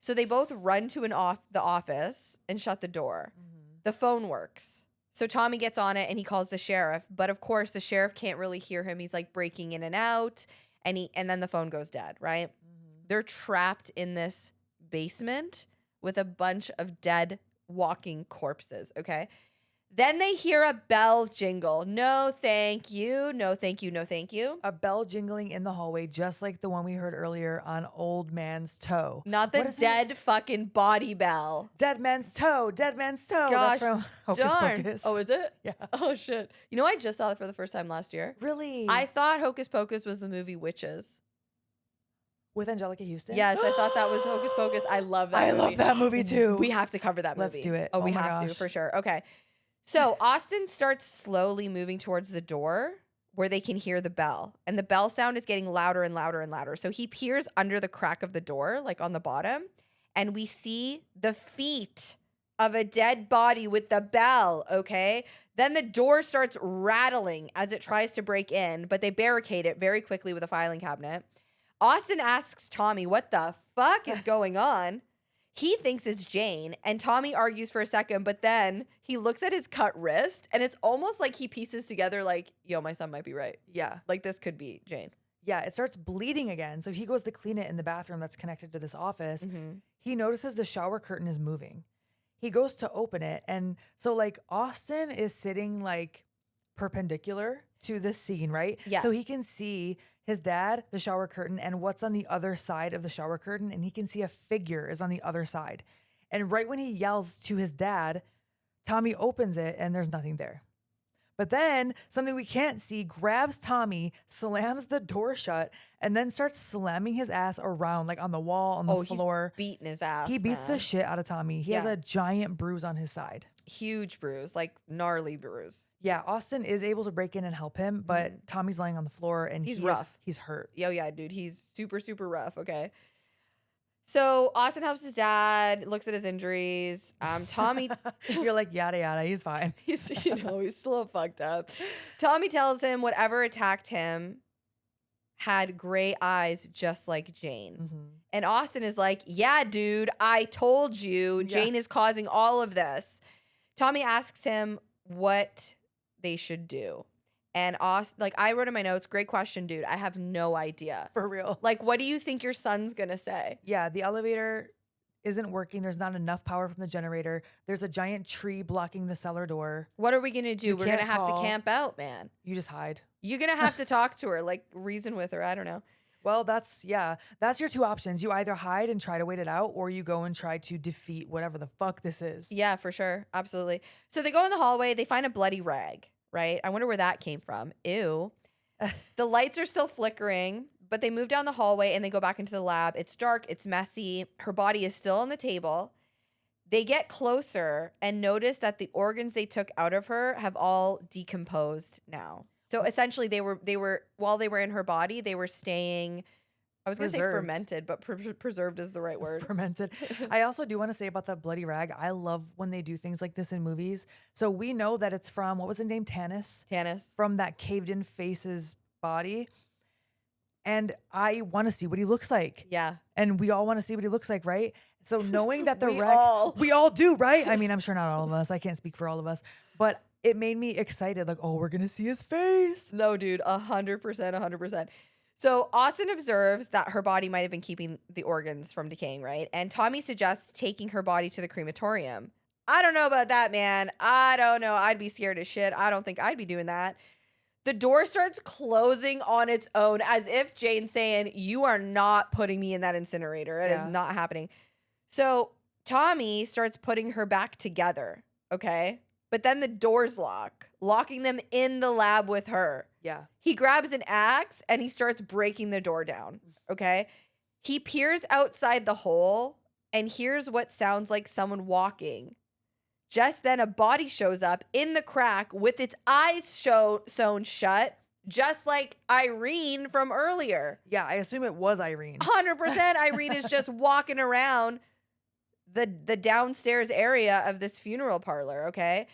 So they both run to the office and shut the door. The phone works. So Tommy gets on it and he calls the sheriff. But of course, the sheriff can't really hear him. He's like breaking in and out. And then the phone goes dead, right? They're trapped in this basement with a bunch of dead walking corpses, okay? Then they hear a bell jingle. No, thank you. No, thank you. No, thank you. A bell jingling in the hallway, just like the one we heard earlier on Old Man's Toe. Not the dead fucking body bell. Dead Man's Toe. Dead Man's Toe. Gosh, That's from Hocus darn. Pocus. Oh, is it? Yeah. Oh, shit. You know, I just saw it for the first time last year. Really? I thought Hocus Pocus was the movie Witches. With Angelica Houston? Yes, I thought that was Hocus Pocus. I love that movie. I love that movie too. We have to cover that movie. Let's do it. Oh, we my have to, gosh. for sure. Okay. So Austin starts slowly moving towards the door where they can hear the bell. And the bell sound is getting louder and louder and louder. So he peers under the crack of the door, like on the bottom, and we see the feet of a dead body with the bell, okay? Then the door starts rattling as it tries to break in, but they barricade it very quickly with a filing cabinet. Austin asks Tommy, what the fuck is going on? He thinks it's Jane, and Tommy argues for a second, but then he looks at his cut wrist, and it's almost like he pieces together like, yo, my son might be right. Yeah. Like, this could be Jane. Yeah, it starts bleeding again. So he goes to clean it in the bathroom that's connected to this office. He notices the shower curtain is moving. He goes to open it. And so, like, Austin is sitting, like, perpendicular to the scene, right? Yeah. So he can see his dad, the shower curtain, and what's on the other side of the shower curtain. And he can see a figure is on the other side. And right when he yells to his dad, Tommy opens it and there's nothing there. But then something we can't see grabs Tommy, slams the door shut, and then starts slamming his ass around, like on the wall, on the floor. He's beating his ass. He beats man. the shit out of Tommy. He has Yeah. a giant bruise on his side. Huge bruise, like gnarly bruise. Yeah, Austin is able to break in and help him, but Tommy's lying on the floor and He's rough. He's hurt. Yo, yeah, dude. He's super, super rough. Okay. So Austin helps his dad, looks at his injuries. Tommy, You're like, yada, yada. He's fine. he's he's still fucked up. Tommy tells him whatever attacked him had gray eyes just like Jane. And Austin is like, yeah, dude, I told you Jane is causing all of this. Tommy asks him what they should do. And Austin, like, I wrote in my notes, great question, dude. I have no idea. For real. Like, what do you think your son's gonna say? Yeah, the elevator isn't working. There's not enough power from the generator. There's a giant tree blocking the cellar door. What are we gonna do? We're can't gonna have call. to camp out, man. You just hide. You're gonna have to talk to her, like reason with her. I don't know. Well, that's your two options. You either hide and try to wait it out, or you go and try to defeat whatever the fuck this is. Yeah, for sure. Absolutely. So they go in the hallway, they find a bloody rag, right? I wonder where that came from. Ew. The lights are still flickering, but they move down the hallway and they go back into the lab. It's dark, it's messy. Her body is still on the table. They get closer and notice that the organs they took out of her have all decomposed now. So essentially they were while they were in her body, they were staying, I was going to say Preserved. fermented, but preserved is the right word. Fermented. I also do want to say about the bloody rag. I love when they do things like this in movies. So we know that it's from, what was his name? Tanis. From that caved in face's body. And I want to see what he looks like. Yeah. And we all want to see what he looks like, right? So knowing that the We we all do, right? I mean, I'm sure not all of us. I can't speak for all of us, but it made me excited. Like, oh, we're going to see his face. No, dude, 100%, 100%. So Austin observes that her body might have been keeping the organs from decaying, right? And Tommy suggests taking her body to the crematorium. I don't know about that, man. I don't know. I'd be scared as shit. I don't think I'd be doing that. The door starts closing on its own as if Jane's saying, you are not putting me in that incinerator. It is not happening. So Tommy starts putting her back together, okay? But then the doors locking them in the lab with her. Yeah. He grabs an axe and he starts breaking the door down, okay? He peers outside the hole and hears what sounds like someone walking. Just then a body shows up in the crack with its eyes sewn shut, just like Irene from earlier. Yeah, I assume it was Irene. 100% Irene is just walking around the downstairs area of this funeral parlor, okay?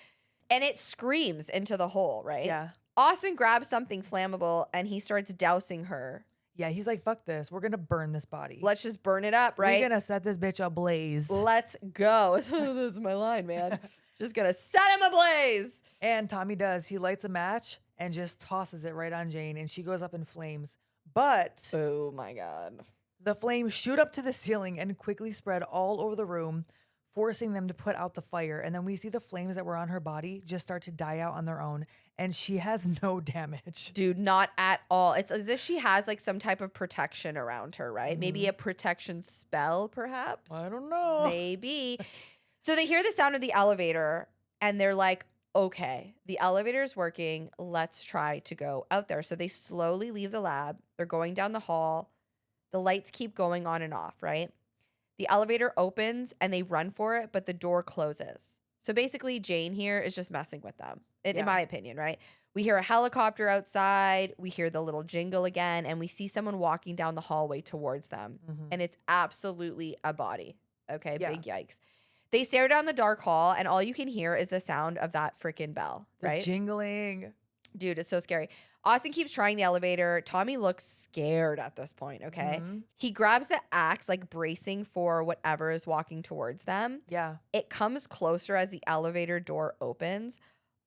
And it screams into the hole, right? Yeah. Austin grabs something flammable and he starts dousing her. Yeah, he's like, fuck this. We're going to burn this body. Let's just burn it up, right? We're going to set this bitch ablaze. Let's go. This is my line, man. Just going to set him ablaze. And Tommy does. He lights a match and just tosses it right on Jane, and she goes up in flames. But oh my God. The flames shoot up to the ceiling and quickly spread all over the room, forcing them to put out the fire. And then we see the flames that were on her body just start to die out on their own. And she has no damage. Dude, not at all. It's as if she has like some type of protection around her, right? Maybe a protection spell, perhaps. I don't know. Maybe. So they hear the sound of the elevator and they're like, okay, the elevator's working. Let's try to go out there. So they slowly leave the lab. They're going down the hall. The lights keep going on and off, right? The elevator opens and they run for it, but the door closes. So basically, Jane here is just messing with them, in my opinion, right? We hear a helicopter outside. We hear the little jingle again, and we see someone walking down the hallway towards them. And it's absolutely a body. Okay, big yikes. They stare down the dark hall, and all you can hear is the sound of that freaking bell, right? The jingling. Dude, it's so scary. Austin keeps trying the elevator. Tommy looks scared at this point, okay? He grabs the axe, like bracing for whatever is walking towards them. Yeah. It comes closer as the elevator door opens.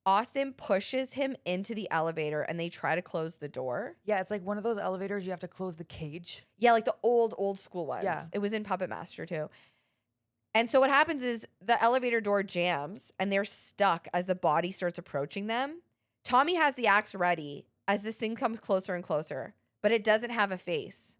Austin pushes him into the elevator and they try to close the door. Yeah, it's like one of those elevators you have to close the cage. Yeah, like the old school ones. Yeah. It was in Puppet Master too. And so what happens is the elevator door jams and they're stuck as the body starts approaching them. Tommy has the axe ready as this thing comes closer and closer, but it doesn't have a face.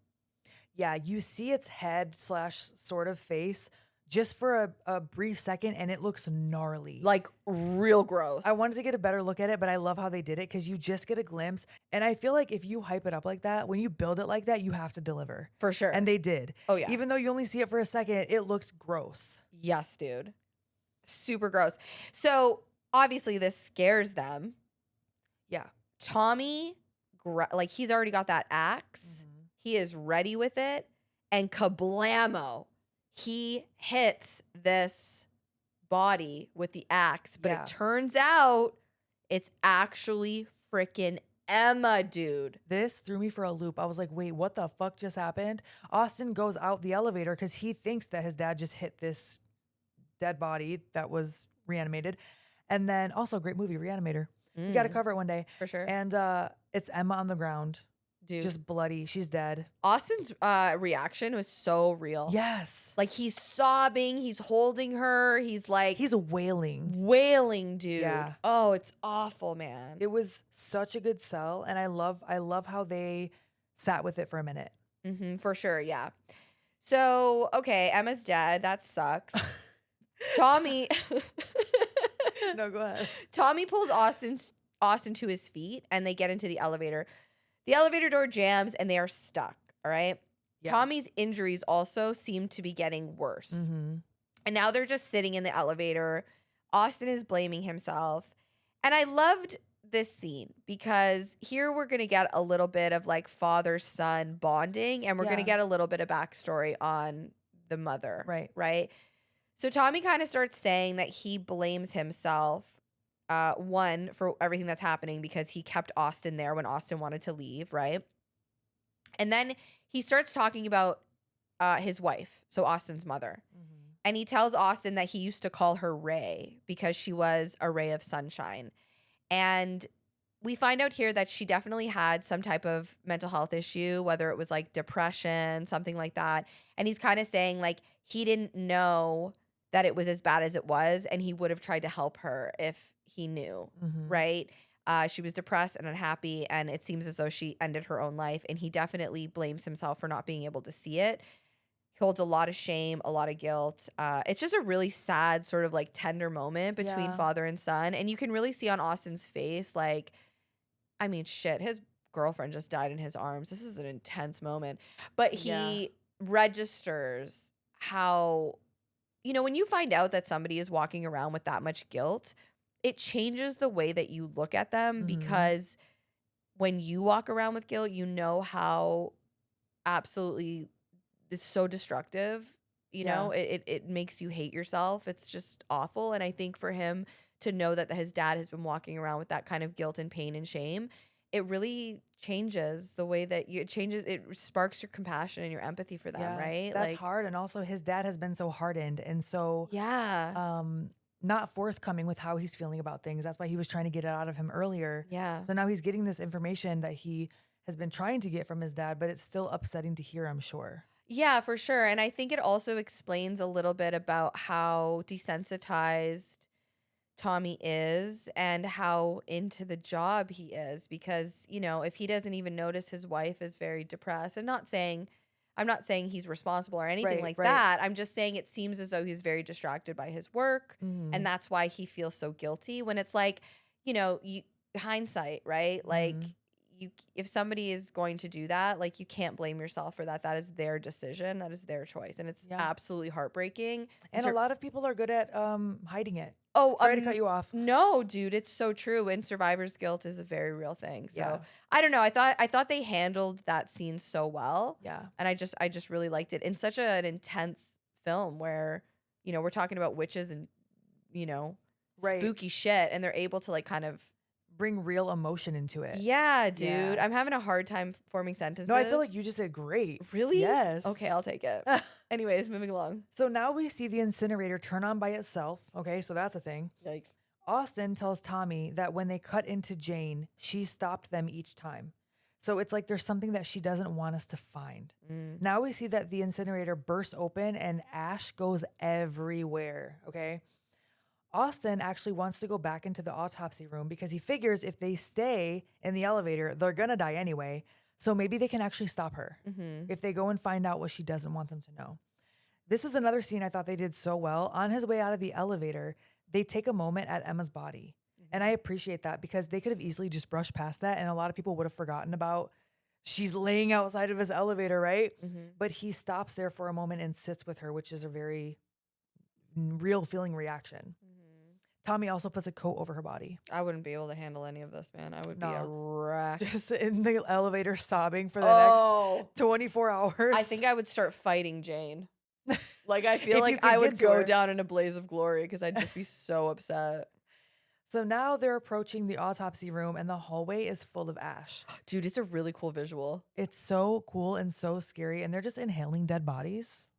Yeah, you see its head / sort of face just for a brief second, and it looks gnarly. Like real gross. I wanted to get a better look at it, but I love how they did it because you just get a glimpse. And I feel like if you hype it up like that, when you build it like that, you have to deliver. For sure. And they did. Oh, yeah. Even though you only see it for a second, it looked gross. Yes, dude. Super gross. So obviously this scares them. Yeah. Tommy, like he's already got that axe. He is ready with it. And kablamo, he hits this body with the axe. But it turns out it's actually freaking Emma, dude. This threw me for a loop. I was like, wait, what the fuck just happened? Austin goes out the elevator because he thinks that his dad just hit this dead body that was reanimated. And then also, great movie, Reanimator. You got to cover it one day. For sure. And it's Emma on the ground. Dude. Just bloody. She's dead. Austin's reaction was so real. Yes. Like he's sobbing. He's holding her. He's like. He's wailing. Wailing, dude. Yeah. Oh, it's awful, man. It was such a good sell. And I love how they sat with it for a minute. For sure. Yeah. So, okay. Emma's dead. That sucks. Tommy. No, go ahead. Tommy pulls Austin to his feet and they get into the elevator. The elevator door jams and they are stuck. All right. Yeah. Tommy's injuries also seem to be getting worse. And now they're just sitting in the elevator. Austin is blaming himself. And I loved this scene because here we're going to get a little bit of like father-son bonding and we're going to get a little bit of backstory on the mother. Right. Right. So Tommy kind of starts saying that he blames himself, one, for everything that's happening because he kept Austin there when Austin wanted to leave, right? And then he starts talking about his wife, so Austin's mother. And he tells Austin that he used to call her Ray because she was a ray of sunshine. And we find out here that she definitely had some type of mental health issue, whether it was like depression, something like that. And he's kind of saying like he didn't know that it was as bad as it was, and he would have tried to help her if he knew, right? She was depressed and unhappy, and it seems as though she ended her own life, and he definitely blames himself for not being able to see it. He holds a lot of shame, a lot of guilt. It's just a really sad sort of like tender moment between father and son, and you can really see on Austin's face, like, I mean, shit, his girlfriend just died in his arms. This is an intense moment, but he registers how... You know, when you find out that somebody is walking around with that much guilt, it changes the way that you look at them because when you walk around with guilt, you know how absolutely it's so destructive. You Yeah. know, it makes you hate yourself. It's just awful. And I think for him to know that his dad has been walking around with that kind of guilt and pain and shame, it really changes the way that it sparks your compassion and your empathy for them, Yeah, right? that's Like, hard. And also, his dad has been so hardened and so yeah, not forthcoming with how he's feeling about things. That's why he was trying to get it out of him earlier. yeah. So now he's getting this information that he has been trying to get from his dad, but it's still upsetting to hear, I'm sure. Yeah, for sure. And I think it also explains a little bit about how desensitized Tommy is and how into the job he is because, you know, if he doesn't even notice his wife is very depressed, and I'm not saying he's responsible or anything Right, like right. that. I'm just saying it seems as though he's very distracted by his work, Mm-hmm. and that's why he feels so guilty when it's like, you know, you hindsight, right? Like, Mm-hmm. if somebody is going to do that, like, you can't blame yourself for that. That is their decision, that is their choice, and it's Yeah. absolutely heartbreaking. And a lot of people are good at hiding it. Oh, Sorry to cut you off. no, dude, it's so true. And survivor's guilt is a very real thing. Yeah. So I don't know. I thought they handled that scene so well, Yeah. and I just really liked it in such an intense film where, you know, we're talking about witches and, you know, Right. spooky shit, and they're able to, like, kind of. Bring real emotion into it. Yeah, dude. Yeah. I'm having a hard time forming sentences. No, I feel like you just did great. Really? Yes. Okay, I'll take it. Anyways, moving along. So now we see the incinerator turn on by itself. Okay, so that's a thing. Yikes. Austin tells Tommy that when they cut into Jane, she stopped them each time. So it's like there's something that she doesn't want us to find. Now we see that the incinerator bursts open and ash goes everywhere. Okay. Austin actually wants to go back into the autopsy room because he figures if they stay in the elevator, they're going to die anyway. So maybe they can actually stop her if they go and find out what she doesn't want them to know. This is another scene I thought they did so well. On his way out of the elevator, they take a moment at Emma's body. And I appreciate that because they could have easily just brushed past that. And a lot of people would have forgotten about she's laying outside of his elevator, right? But he stops there for a moment and sits with her, which is a very real feeling reaction. Tommy also puts a coat over her body. I wouldn't be able to handle any of this, man. I would be a No. wreck. Just in the elevator sobbing for the Oh. next 24 hours. I think I would start fighting Jane. Like, I If feel you like could I would get to go her. down in a blaze of glory because I'd just be so upset. So now they're approaching the autopsy room and the hallway is full of ash. Dude, it's a really cool visual. It's so cool and so scary. And they're just inhaling dead bodies.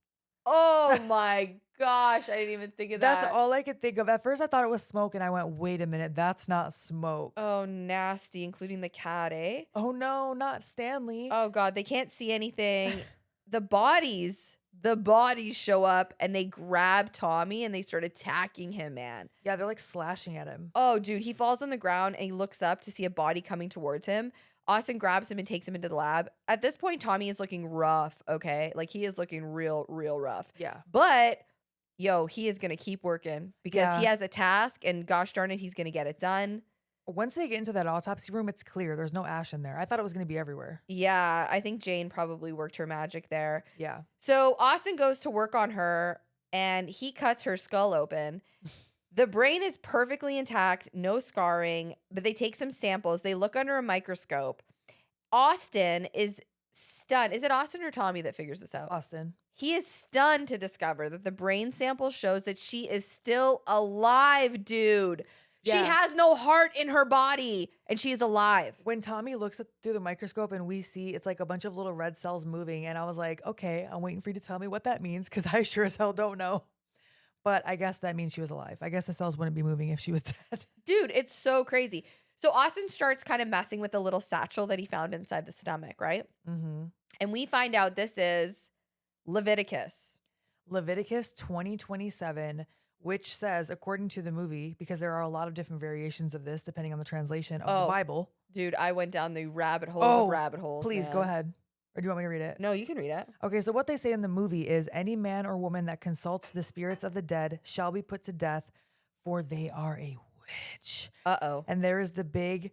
Oh my gosh. I didn't even think of that. That's all I could think of. At first I thought it was smoke and I went, wait a minute, that's not smoke. Oh, nasty, including the cat, eh? Oh no, not Stanley. Oh God, they can't see anything. The bodies show up and they grab Tommy and they start attacking him, man. Yeah, they're like slashing at him. Oh, dude, he falls on the ground and he looks up to see a body coming towards him. Austin grabs him and takes him into the lab. At this point, Tommy is looking rough, okay? Like, he is looking real, real rough. Yeah. But, yo, he is going to keep working because he Yeah. has a task, and gosh darn it, he's going to get it done. Once they get into that autopsy room, it's clear. There's no ash in there. I thought it was going to be everywhere. Yeah, I think Jane probably worked her magic there. Yeah. So Austin goes to work on her, and he cuts her skull open. The brain is perfectly intact, no scarring, but they take some samples. They look under a microscope. Austin is stunned. Is it Austin or Tommy that figures this out? Austin. He is stunned to discover that the brain sample shows that she is still alive, dude. She Yeah. has no heart in her body, and she's alive. When Tommy looks through the microscope and we see it's like a bunch of little red cells moving, and I was like, okay, I'm waiting for you to tell me what that means because I sure as hell don't know. But I guess that means she was alive. I guess the cells wouldn't be moving if she was dead. Dude, it's so crazy. So Austin starts kind of messing with the little satchel that he found inside the stomach, right? Mm-hmm. And we find out this is Leviticus. Leviticus 20:27, which says, according to the movie, because there are a lot of different variations of this depending on the translation of the Bible. Dude, I went down the rabbit holes of rabbit holes. Please go man. ahead. Or do you want me to read it? No, you can read it. Okay, so what they say in the movie is any man or woman that consults the spirits of the dead shall be put to death, for they are a witch. Uh-oh. And there is the big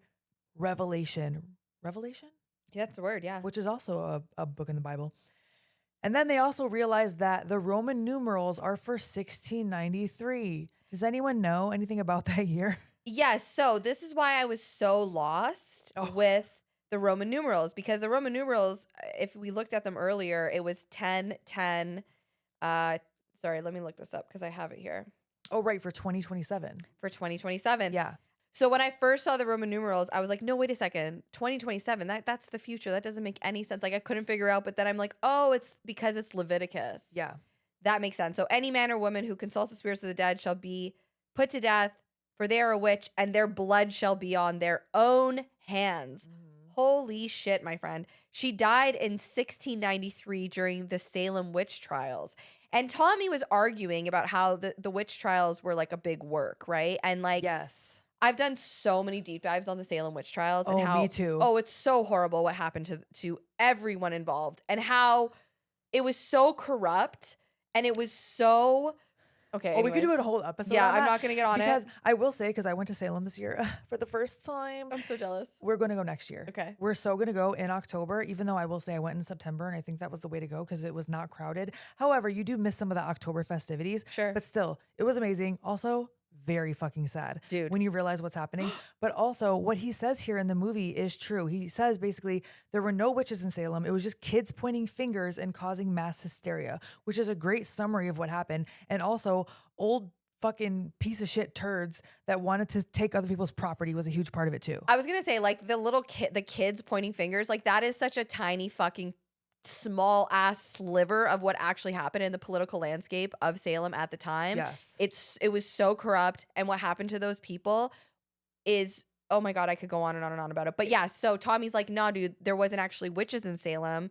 revelation. Revelation? Yeah, that's the word, yeah. Which is also a book in the Bible. And then they also realized that the Roman numerals are for 1693. Does anyone know anything about that year? Yes, so this is why I was so lost with the Roman numerals, because the Roman numerals, if we looked at them earlier, it was 10, 10, Sorry, let me look this up because I have it here. Oh, right, for 2027. For 2027. Yeah. So when I first saw the Roman numerals, I was like, no, wait a second. 2027, that's the future. That doesn't make any sense. Like I couldn't figure out, but then I'm like, oh, it's because it's Leviticus. Yeah. That makes sense. So any man or woman who consults the spirits of the dead shall be put to death, for they are a witch, and their blood shall be on their own hands. Holy shit, my friend. She died in 1693 during the Salem witch trials. And Tommy was arguing about how the witch trials were like a big work, right? And like, Yes. I've done so many deep dives on the Salem witch trials and how me too. Oh, it's so horrible what happened to everyone involved and how it was so corrupt and it was so okay. Oh, we could do anyways. a whole episode. Yeah, on I'm that not gonna get on because it. I will say, because I went to Salem this year for the first time. I'm so jealous. We're going to go next year. Okay. We're so going to go in October, even though I will say I went in September and I think that was the way to go because it was not crowded. However, you do miss some of the October festivities. Sure. But still, it was amazing. Also, very fucking sad. Dude. When you realize what's happening. But also, what he says here in the movie is true. He says basically there were no witches in Salem. It was just kids pointing fingers and causing mass hysteria, which is a great summary of what happened. And also, old fucking piece of shit turds that wanted to take other people's property was a huge part of it too. I was gonna say, like, the kids pointing fingers, like that is such a tiny fucking small ass sliver of what actually happened in the political landscape of Salem at the time. Yes. It was so corrupt, and what happened to those people is, oh my God, I could go on and on and on about it. But yeah, so Tommy's like, nah, dude, there wasn't actually witches in Salem.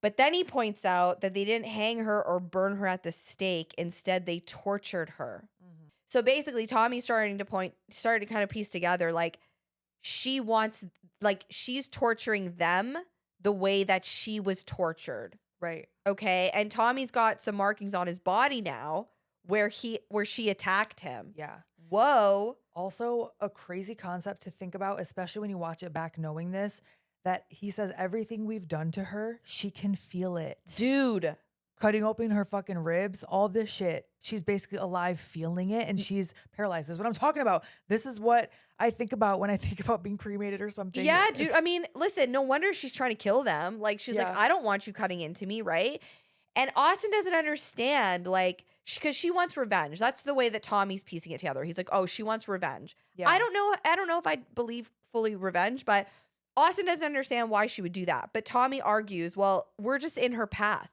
But then he points out that they didn't hang her or burn her at the stake. Instead, they tortured her. So basically, Tommy started to kind of piece together, like, she's torturing them the way that she was tortured. Right. Okay. And Tommy's got some markings on his body now where she attacked him. Yeah. Whoa. Also, a crazy concept to think about, especially when you watch it back knowing this, that he says everything we've done to her, she can feel it. Dude. Cutting open her fucking ribs, all this shit. She's basically alive feeling it and she's paralyzed. This is what I'm talking about. This is what I think about when I think about being cremated or something. Yeah, dude. I mean, listen, no wonder she's trying to kill them. Like, she's like, I don't want you cutting into me, right? And Austin doesn't understand, like, because she wants revenge. That's the way that Tommy's piecing it together. He's like, oh, she wants revenge. Yeah. I don't know if I believe fully revenge, but Austin doesn't understand why she would do that. But Tommy argues, well, we're just in her path.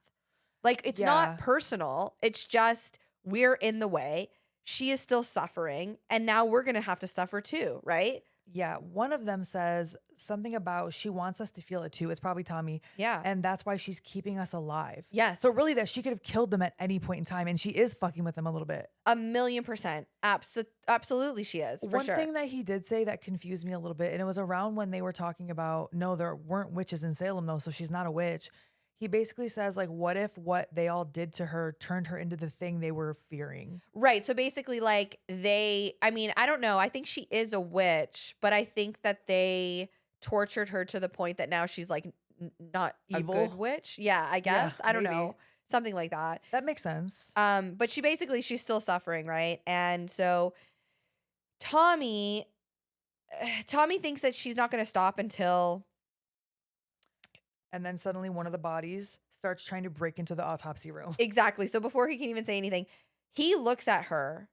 Like, it's not personal. It's just we're in the way. She is still suffering. And now we're going to have to suffer too, right? Yeah. One of them says something about she wants us to feel it too. It's probably Tommy. Yeah. And that's why she's keeping us alive. Yes. So really that she could have killed them at any point in time. And she is fucking with them a little bit. 1,000,000%. Absolutely she is, for sure. One thing that he did say that confused me a little bit, and it was around when they were talking about, no, there weren't witches in Salem though, so she's not a witch. He basically says, like, what if what they all did to her turned her into the thing they were fearing? Right. So basically, like, I mean, I don't know. I think she is a witch, but I think that they tortured her to the point that now she's, like, not Evil? a good witch. Yeah, I guess. Yeah, I don't maybe. know. Something like that. That makes sense. But she's still suffering, right? And so Tommy thinks that she's not going to stop until... And then suddenly one of the bodies starts trying to break into the autopsy room. Exactly. So before he can even say anything, he looks at her.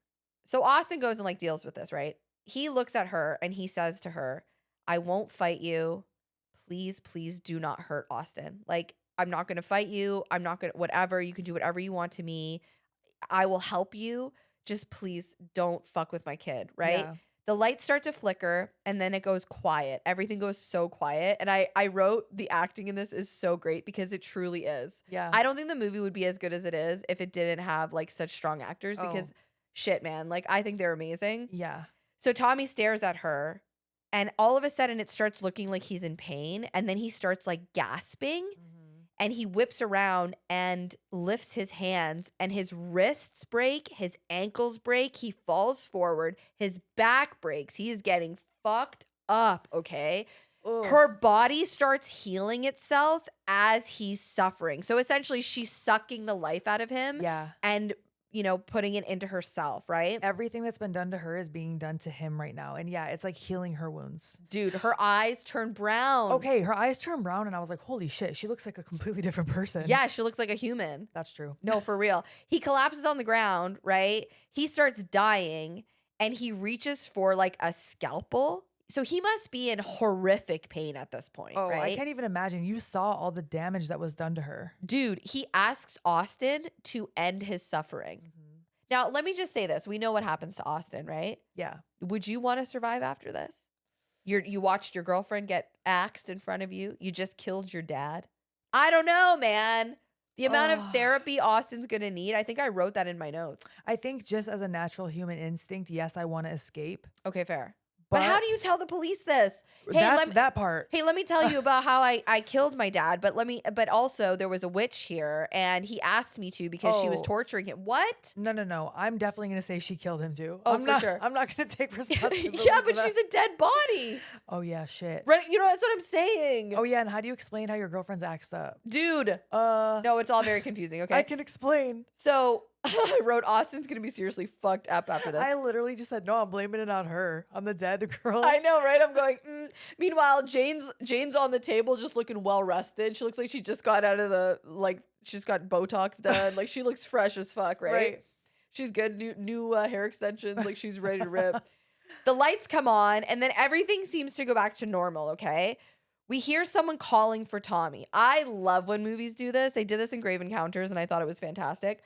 So Austin goes and, like, deals with this, right? He looks at her and he says to her, I won't fight you. Please, please do not hurt Austin. Like, I'm not going to fight you. I'm not going to, whatever. You can do whatever you want to me. I will help you. Just please don't fuck with my kid, right? Yeah. The lights start to flicker and then it goes quiet. Everything goes so quiet. And I wrote the acting in this is so great because it truly is. Yeah. I don't think the movie would be as good as it is if it didn't have, like, such strong actors because shit, man, like, I think they're amazing. Yeah. So Tommy stares at her and all of a sudden it starts looking like he's in pain. And then he starts, like, gasping. And he whips around and lifts his hands and his wrists break, his ankles break, he falls forward, his back breaks. He is getting fucked up, okay? Ugh. Her body starts healing itself as he's suffering. So essentially she's sucking the life out of him. Yeah. And putting it into herself, right? Everything that's been done to her is being done to him right now. And yeah, it's like healing her wounds. Dude, her eyes turn brown. Okay, her eyes turn brown and I was like, holy shit, she looks like a completely different person. Yeah, she looks like a human. That's true. No, for real. He collapses on the ground, right? He starts dying and he reaches for like a scalpel. So he must be in horrific pain at this point, Oh, right? I can't even imagine. You saw all the damage that was done to her. Dude, he asks Austin to end his suffering. Mm-hmm. Now, let me just say this. We know what happens to Austin, right? Yeah. Would you want to survive after this? You watched your girlfriend get axed in front of you. You just killed your dad. I don't know, man. The amount of therapy Austin's going to need. I think I wrote that in my notes. I think just as a natural human instinct, yes, I want to escape. Okay, fair. But how do you tell the police this? Hey, that part. Hey, let me tell you about how I killed my dad. But also there was a witch here and he asked me to because she was torturing him. What? No. I'm definitely going to say she killed him too. Oh, for sure. I'm not going to take responsibility. Yeah, but she's a dead body. Oh yeah, shit. Right? That's what I'm saying. Oh yeah, and how do you explain how your girlfriend's axed up? Dude. No, it's all very confusing, okay? I can explain. So I wrote Austin's gonna be seriously fucked up after this. I literally just said, no, I'm blaming it on her. On the dead girl. I know, right? I'm going, Meanwhile, Jane's on the table just looking well rested. She looks like she just got out of she's got Botox done. Like she looks fresh as fuck, right? She's good. New hair extensions. Like she's ready to rip. The lights come on and then everything seems to go back to normal, okay? We hear someone calling for Tommy. I love when movies do this. They did this in Grave Encounters and I thought it was fantastic.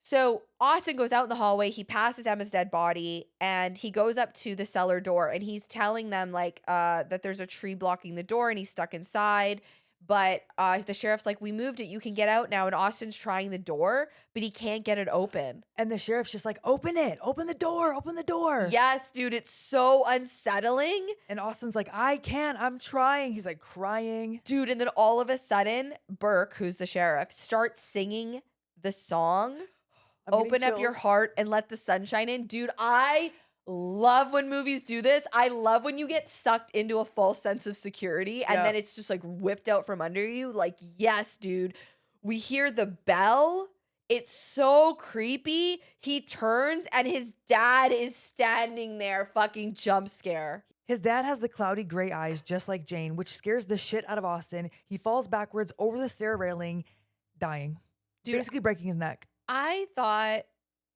So Austin goes out in the hallway. He passes Emma's dead body and he goes up to the cellar door and he's telling them that there's a tree blocking the door and he's stuck inside. But the sheriff's like, we moved it. You can get out now. And Austin's trying the door, but he can't get it open. And the sheriff's just like, open it. Open the door. Open the door. Yes, dude. It's so unsettling. And Austin's like, I can't. I'm trying. He's like crying. Dude. And then all of a sudden, Burke, who's the sheriff, starts singing the song. Open up your heart and let the sunshine in. Dude, I love when movies do this. I love when you get sucked into a false sense of security and then it's just like whipped out from under you. Like, yes, dude. We hear the bell. It's so creepy. He turns and his dad is standing there, fucking jump scare. His dad has the cloudy gray eyes just like Jane, which scares the shit out of Austin. He falls backwards over the stair railing, dying. Dude, basically breaking his neck. I thought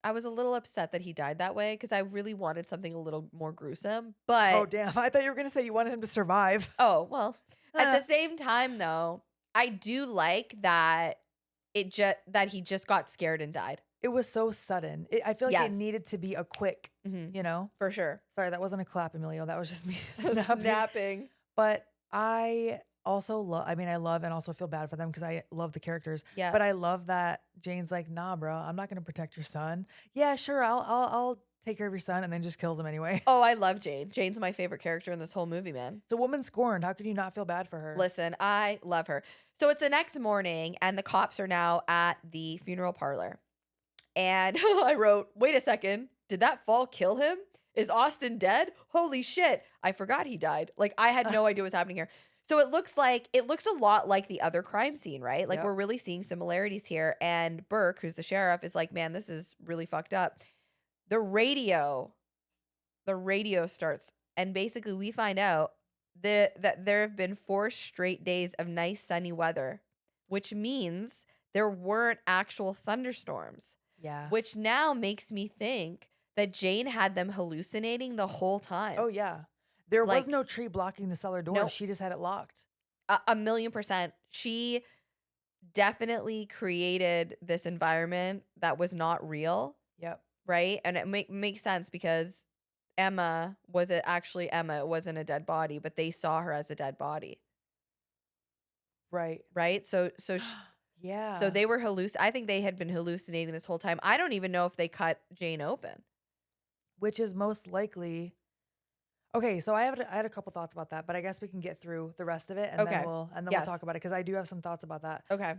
I was a little upset that he died that way because I really wanted something a little more gruesome. But oh damn, I thought you were gonna say you wanted him to survive. Oh well. At the same time, though, I do like that that he just got scared and died. It was so sudden. I feel like it needed to be a quick, For sure. Sorry, that wasn't a clap, Emilio. That was just me snapping. But I also love, I love and also feel bad for them because I love the characters. Yeah. But I love that Jane's like, nah, bro, I'm not going to protect your son. Yeah, sure. I'll take care of your son, and then just kills him anyway. Oh, I love Jane. Jane's my favorite character in this whole movie, man. It's a woman scorned. How can you not feel bad for her? Listen, I love her. So it's the next morning and the cops are now at the funeral parlor. And I wrote, wait a second. Did that fall kill him? Is Austin dead? Holy shit. I forgot he died. Like I had no idea what's happening here. So it looks a lot like the other crime scene, right? Like we're really seeing similarities here. And Burke, who's the sheriff, is like, man, this is really fucked up. The radio starts, and basically we find out that there have been 4 straight days of nice sunny weather, which means there weren't actual thunderstorms. Yeah. Which now makes me think that Jane had them hallucinating the whole time. Oh, yeah. There was no tree blocking the cellar door. Nope. She just had it locked. 1,000,000%. She definitely created this environment that was not real. Yep. Right? And it makes sense because Emma actually Emma. It wasn't a dead body, but they saw her as a dead body. Right. Right? So yeah. So they were I think they had been hallucinating this whole time. I don't even know if they cut Jane open. Which is most likely. Okay, so I had a couple thoughts about that, but I guess we can get through the rest of it and then we'll talk about it because I do have some thoughts about that. Okay.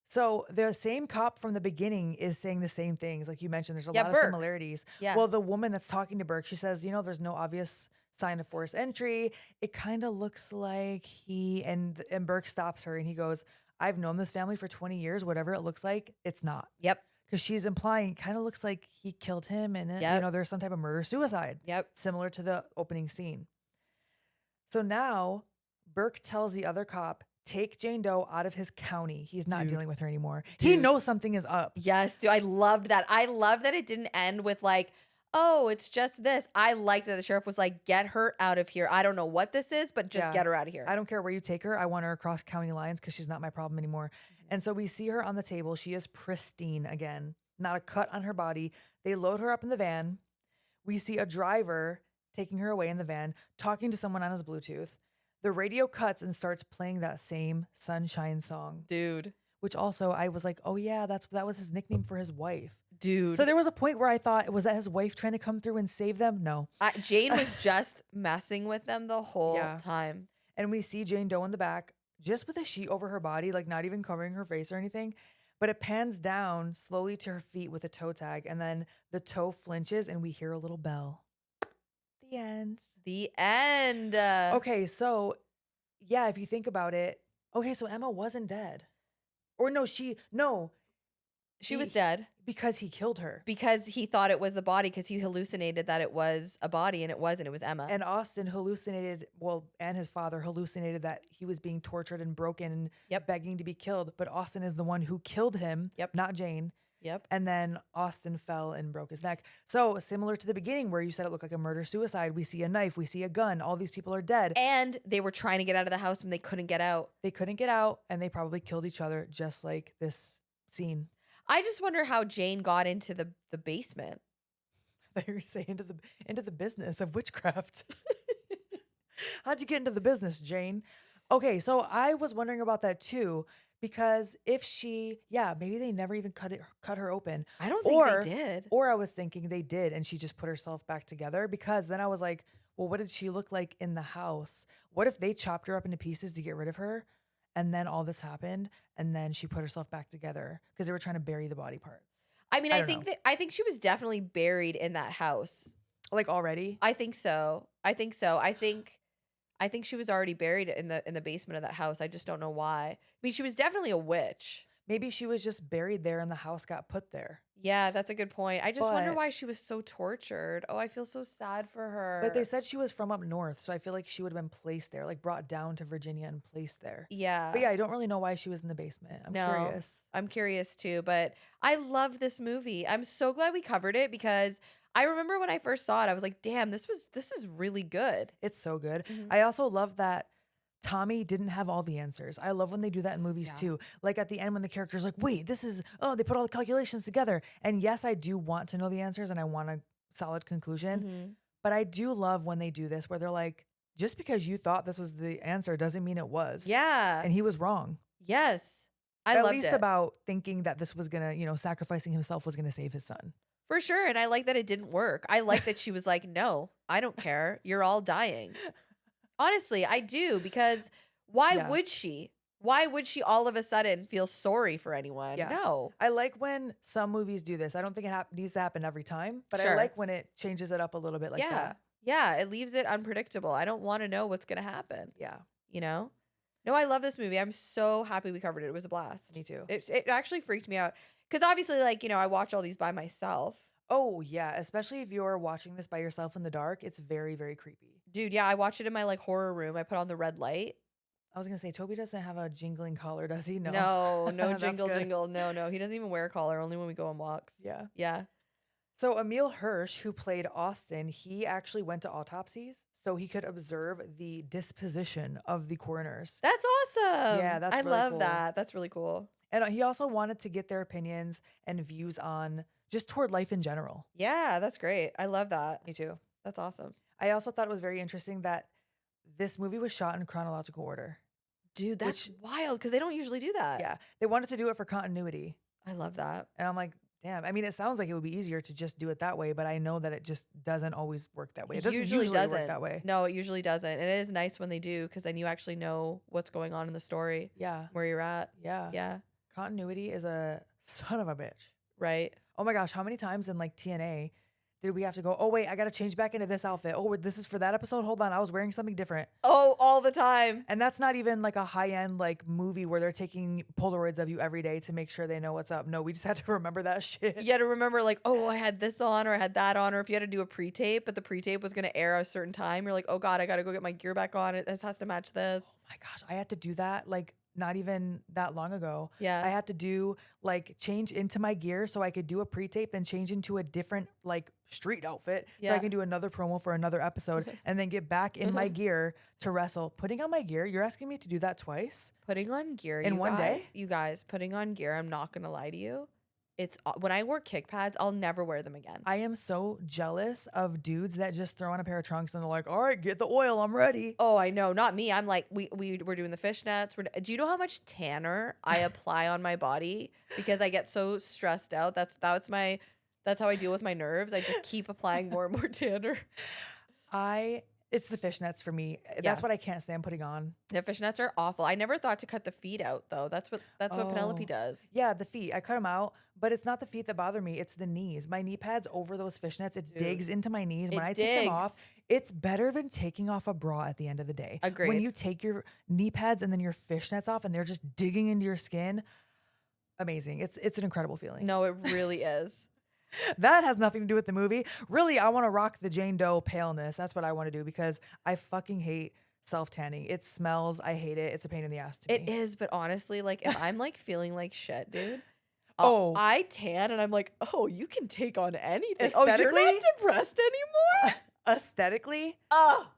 So the same cop from the beginning is saying the same things. Like you mentioned, there's a lot of Burke. similarities. Yeah. Well, the woman that's talking to Burke, she says, there's no obvious sign of forced entry. It kind of looks like and Burke stops her and he goes, I've known this family for 20 years. Whatever it looks like, it's not. Yep. because she's implying it kind of looks like he killed him and, Yep. there's some type of murder-suicide, Yep. similar to the opening scene. So now Burke tells the other cop, take Jane Doe out of his county. He's not Dude. dealing with her anymore. He Dude. knows something is up. Yes, dude. I loved that. I love that it didn't end with like, oh, it's just this. I like that the sheriff was like, get her out of here. I don't know what this is, but just Yeah. get her out of here. I don't care where you take her. I want her across county lines because she's not my problem anymore. And so we see her on the table. She is pristine again, not a cut on her body. They load her up in the van. We see a driver taking her away in the van, talking to someone on his Bluetooth. The radio cuts and starts playing that same Sunshine song, Dude. which also I was like, oh yeah, that was his nickname for his wife. Dude. So there was a point where I thought, was that his wife trying to come through and save them? No. Jane was just messing with them the whole Yeah. time. And we see Jane Doe in the back, just with a sheet over her body, like not even covering her face or anything. But it pans down slowly to her feet with a toe tag. And then the toe flinches and we hear a little bell. The end. The end. Okay, so yeah, if you think about it, okay, so Emma wasn't dead. Or no, she was dead because he killed her. because he thought it was the body because he hallucinated that it was a body and it wasn't. It was Emma. And Austin hallucinated, and his father hallucinated that he was being tortured and broken and Yep. begging to be killed. But Austin is the one who killed him, Yep. not Jane. Yep. And then Austin fell and broke his neck. So similar to the beginning where you said it looked like a murder-suicide. We see a knife, we see a gun. All these people are dead. And they were trying to get out of the house and they couldn't get out. They couldn't get out, and they probably killed each other just like this scene. I just wonder how Jane got into the basement. I thought you were saying into the business of witchcraft. How'd you get into the business, Jane? Okay, so I was wondering about that too, because if maybe they never even cut her open. I don't think they did. Or I was thinking they did, and she just put herself back together. Because then I was like, well, what did she look like in the house? What if they chopped her up into pieces to get rid of her, and then all this happened, and then she put herself back together because they were trying to bury the body parts? I mean, I I don't think know. I think she was definitely buried in that house. Like already? I think so. I think she was already buried in the basement of that house. I just don't know why. I mean, she was definitely a witch. Maybe she was just buried there and the house got put there. Yeah, that's a good point. I just wonder But- why she was so tortured. Oh, I feel so sad for her. But they said she was from up north, so I feel like she would have been placed there, like brought down to Virginia and placed there. Yeah. But yeah, I don't really know why she was in the basement. I'm No. curious. I'm curious too, but I love this movie. I'm so glad we covered it because I remember when I first saw it, I was like, damn, this is really good. It's so good. Mhm. I also love that Tommy didn't have all the answers. I love when they do that in movies Yeah. too. Like at the end when the character's like, wait, they put all the calculations together. And yes, I do want to know the answers and I want a solid conclusion. Mhm. But I do love when they do this where they're like, just because you thought this was the answer doesn't mean it was. Yeah. And he was wrong. Yes. I At loved least it. about thinking that this was gonna, sacrificing himself was gonna save his son. For sure. And I like that it didn't work. I like that she was like, no, I don't care. You're all dying. Honestly, I do because why Yeah. would she? Why would she all of a sudden feel sorry for anyone? Yeah. No. I like when some movies do this. I don't think it needs to happen every time, but I Sure. like when it changes it up a little bit like yeah. that. Yeah. It leaves it unpredictable. I don't want to know what's going to happen, Yeah, you know? No, I love this movie. I'm so happy we covered it. It was a blast. me too. It actually freaked me out because obviously, like, I watch all these by myself. Oh, yeah, especially if you're watching this by yourself in the dark, it's very, very creepy. Dude, yeah, I watch it in my like horror room. I put on the red light. I was gonna say Toby doesn't have a jingling collar, does he? No. No, That's jingle, good. jingle. No. He doesn't even wear a collar, only when we go on walks. Yeah. Yeah. So Emil Hirsch, who played Austin, he actually went to autopsies so he could observe the disposition of the coroners. That's awesome. Yeah, that's I really love cool. that. That's really cool. And he also wanted to get their opinions and views on just toward life in general. Yeah, that's great. I love that. Me too. That's awesome. I also thought it was very interesting that this movie was shot in chronological order. Dude, that's Which- wild because they don't usually do that. Yeah, they wanted to do it for continuity. I love that. And I'm like, damn. I mean, it sounds like it would be easier to just do it that way, but I know that it just doesn't always work that way. It doesn't usually work that way. No, it usually doesn't. And it is nice when they do because then you actually know what's going on in the story, Yeah, where you're at. yeah. Yeah. Continuity is a son of a bitch. Right. Oh my gosh, how many times in like TNA did we have to go, oh, wait, I got to change back into this outfit. Oh, this is for that episode? Hold on, I was wearing something different. Oh, all the time. And that's not even like a high-end like movie where they're taking Polaroids of you every day to make sure they know what's up. No, we just had to remember that shit. You had to remember like, oh, I had this on or I had that on. Or if you had to do a pre-tape, but the pre-tape was going to air a certain time, you're like, oh God, I got to go get my gear back on. This has to match this. Oh my gosh, I had to do that like not even that long ago. Yeah. I had to do like change into my gear so I could do a pre-tape, then change into a different like street outfit so I Yeah. can do another promo for another episode and then get back in my gear to wrestle. Putting on my gear, you're asking me to do that twice? Putting on gear In you one day? guys, you guys, putting on gear, I'm not going to lie to you. It's when I wear kick pads, I'll never wear them again. I am so jealous of dudes that just throw on a pair of trunks and they're like, all right, get the oil, I'm ready. Oh, I know. Not me. I'm like, we're doing the fishnets. Do you know how much tanner I apply on my body because I get so stressed out? That's how I deal with my nerves. I just keep applying more and more tanner. It's the fishnets for me. That's what I can't stand putting on. The fishnets are awful. I never thought to cut the feet out though. That's what Penelope does. Yeah, the feet. I cut them out, but it's not the feet that bother me. It's the knees. My knee pads over those fishnets, it digs into my knees. When I take them off, it's better than taking off a bra at the end of the day. Agreed. When you take your knee pads and then your fishnets off and they're just digging into your skin, amazing. It's an incredible feeling. No, it really is. That has nothing to do with the movie. Really, I want to rock the Jane Doe paleness. That's what I want to do because I fucking hate self-tanning. It smells. I hate it. It's a pain in the ass to me. It is, but honestly, like if I'm like feeling like shit, dude. Oh. I tan and I'm like, oh, you can take on anything. Aesthetically? Oh, you're not depressed anymore? Aesthetically,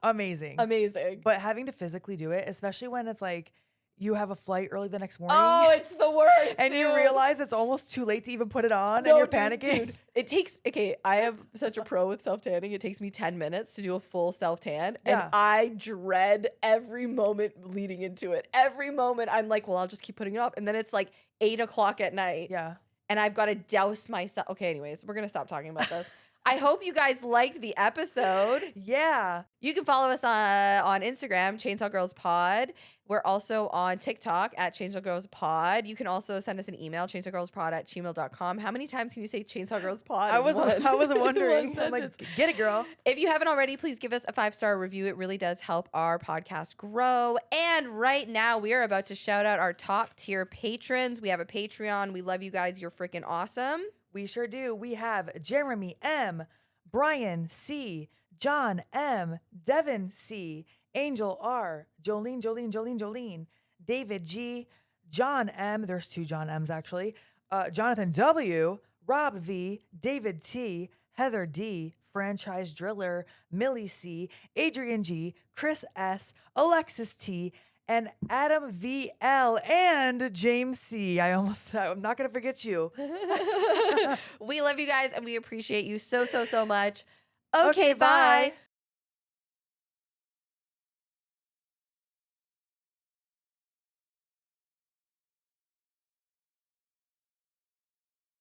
amazing. Amazing. But having to physically do it, especially when it's like you have a flight early the next morning. Oh, it's the worst. And dude. you realize it's almost too late to even put it on No, and you're dude, panicking. Dude, it takes, okay, I am such a pro with self-tanning. It takes me 10 minutes to do a full self-tan. Yeah. And I dread every moment leading into it. Every moment I'm like, well, I'll just keep putting it off. And then it's like 8 o'clock at night. Yeah. And I've got to douse myself. Okay, anyways, we're going to stop talking about this. I hope you guys liked the episode. Yeah. You can follow us on Instagram, Chainsaw Girls Pod. We're also on TikTok at Chainsaw Girls Pod. You can also send us an email, chainsawgirlspod@gmail.com. How many times can you say Chainsaw Girls Pod? I was wondering. One I'm like, sentence. get it, girl. If you haven't already, please give us a 5-star review. It really does help our podcast grow. And right now, we are about to shout out our top tier patrons. We have a Patreon. We love you guys. You're freaking awesome. We sure do. We have Jeremy M, Brian C, John M, Devin C, Angel R, Jolene, David G, John M, there's 2 John M's actually, Jonathan W, Rob V, David T, Heather D, Franchise Driller, Millie C, Adrian G, Chris S, Alexis T, and Adam VL and James C. I'm not going to forget you. We love you guys and we appreciate you so much. Okay, bye.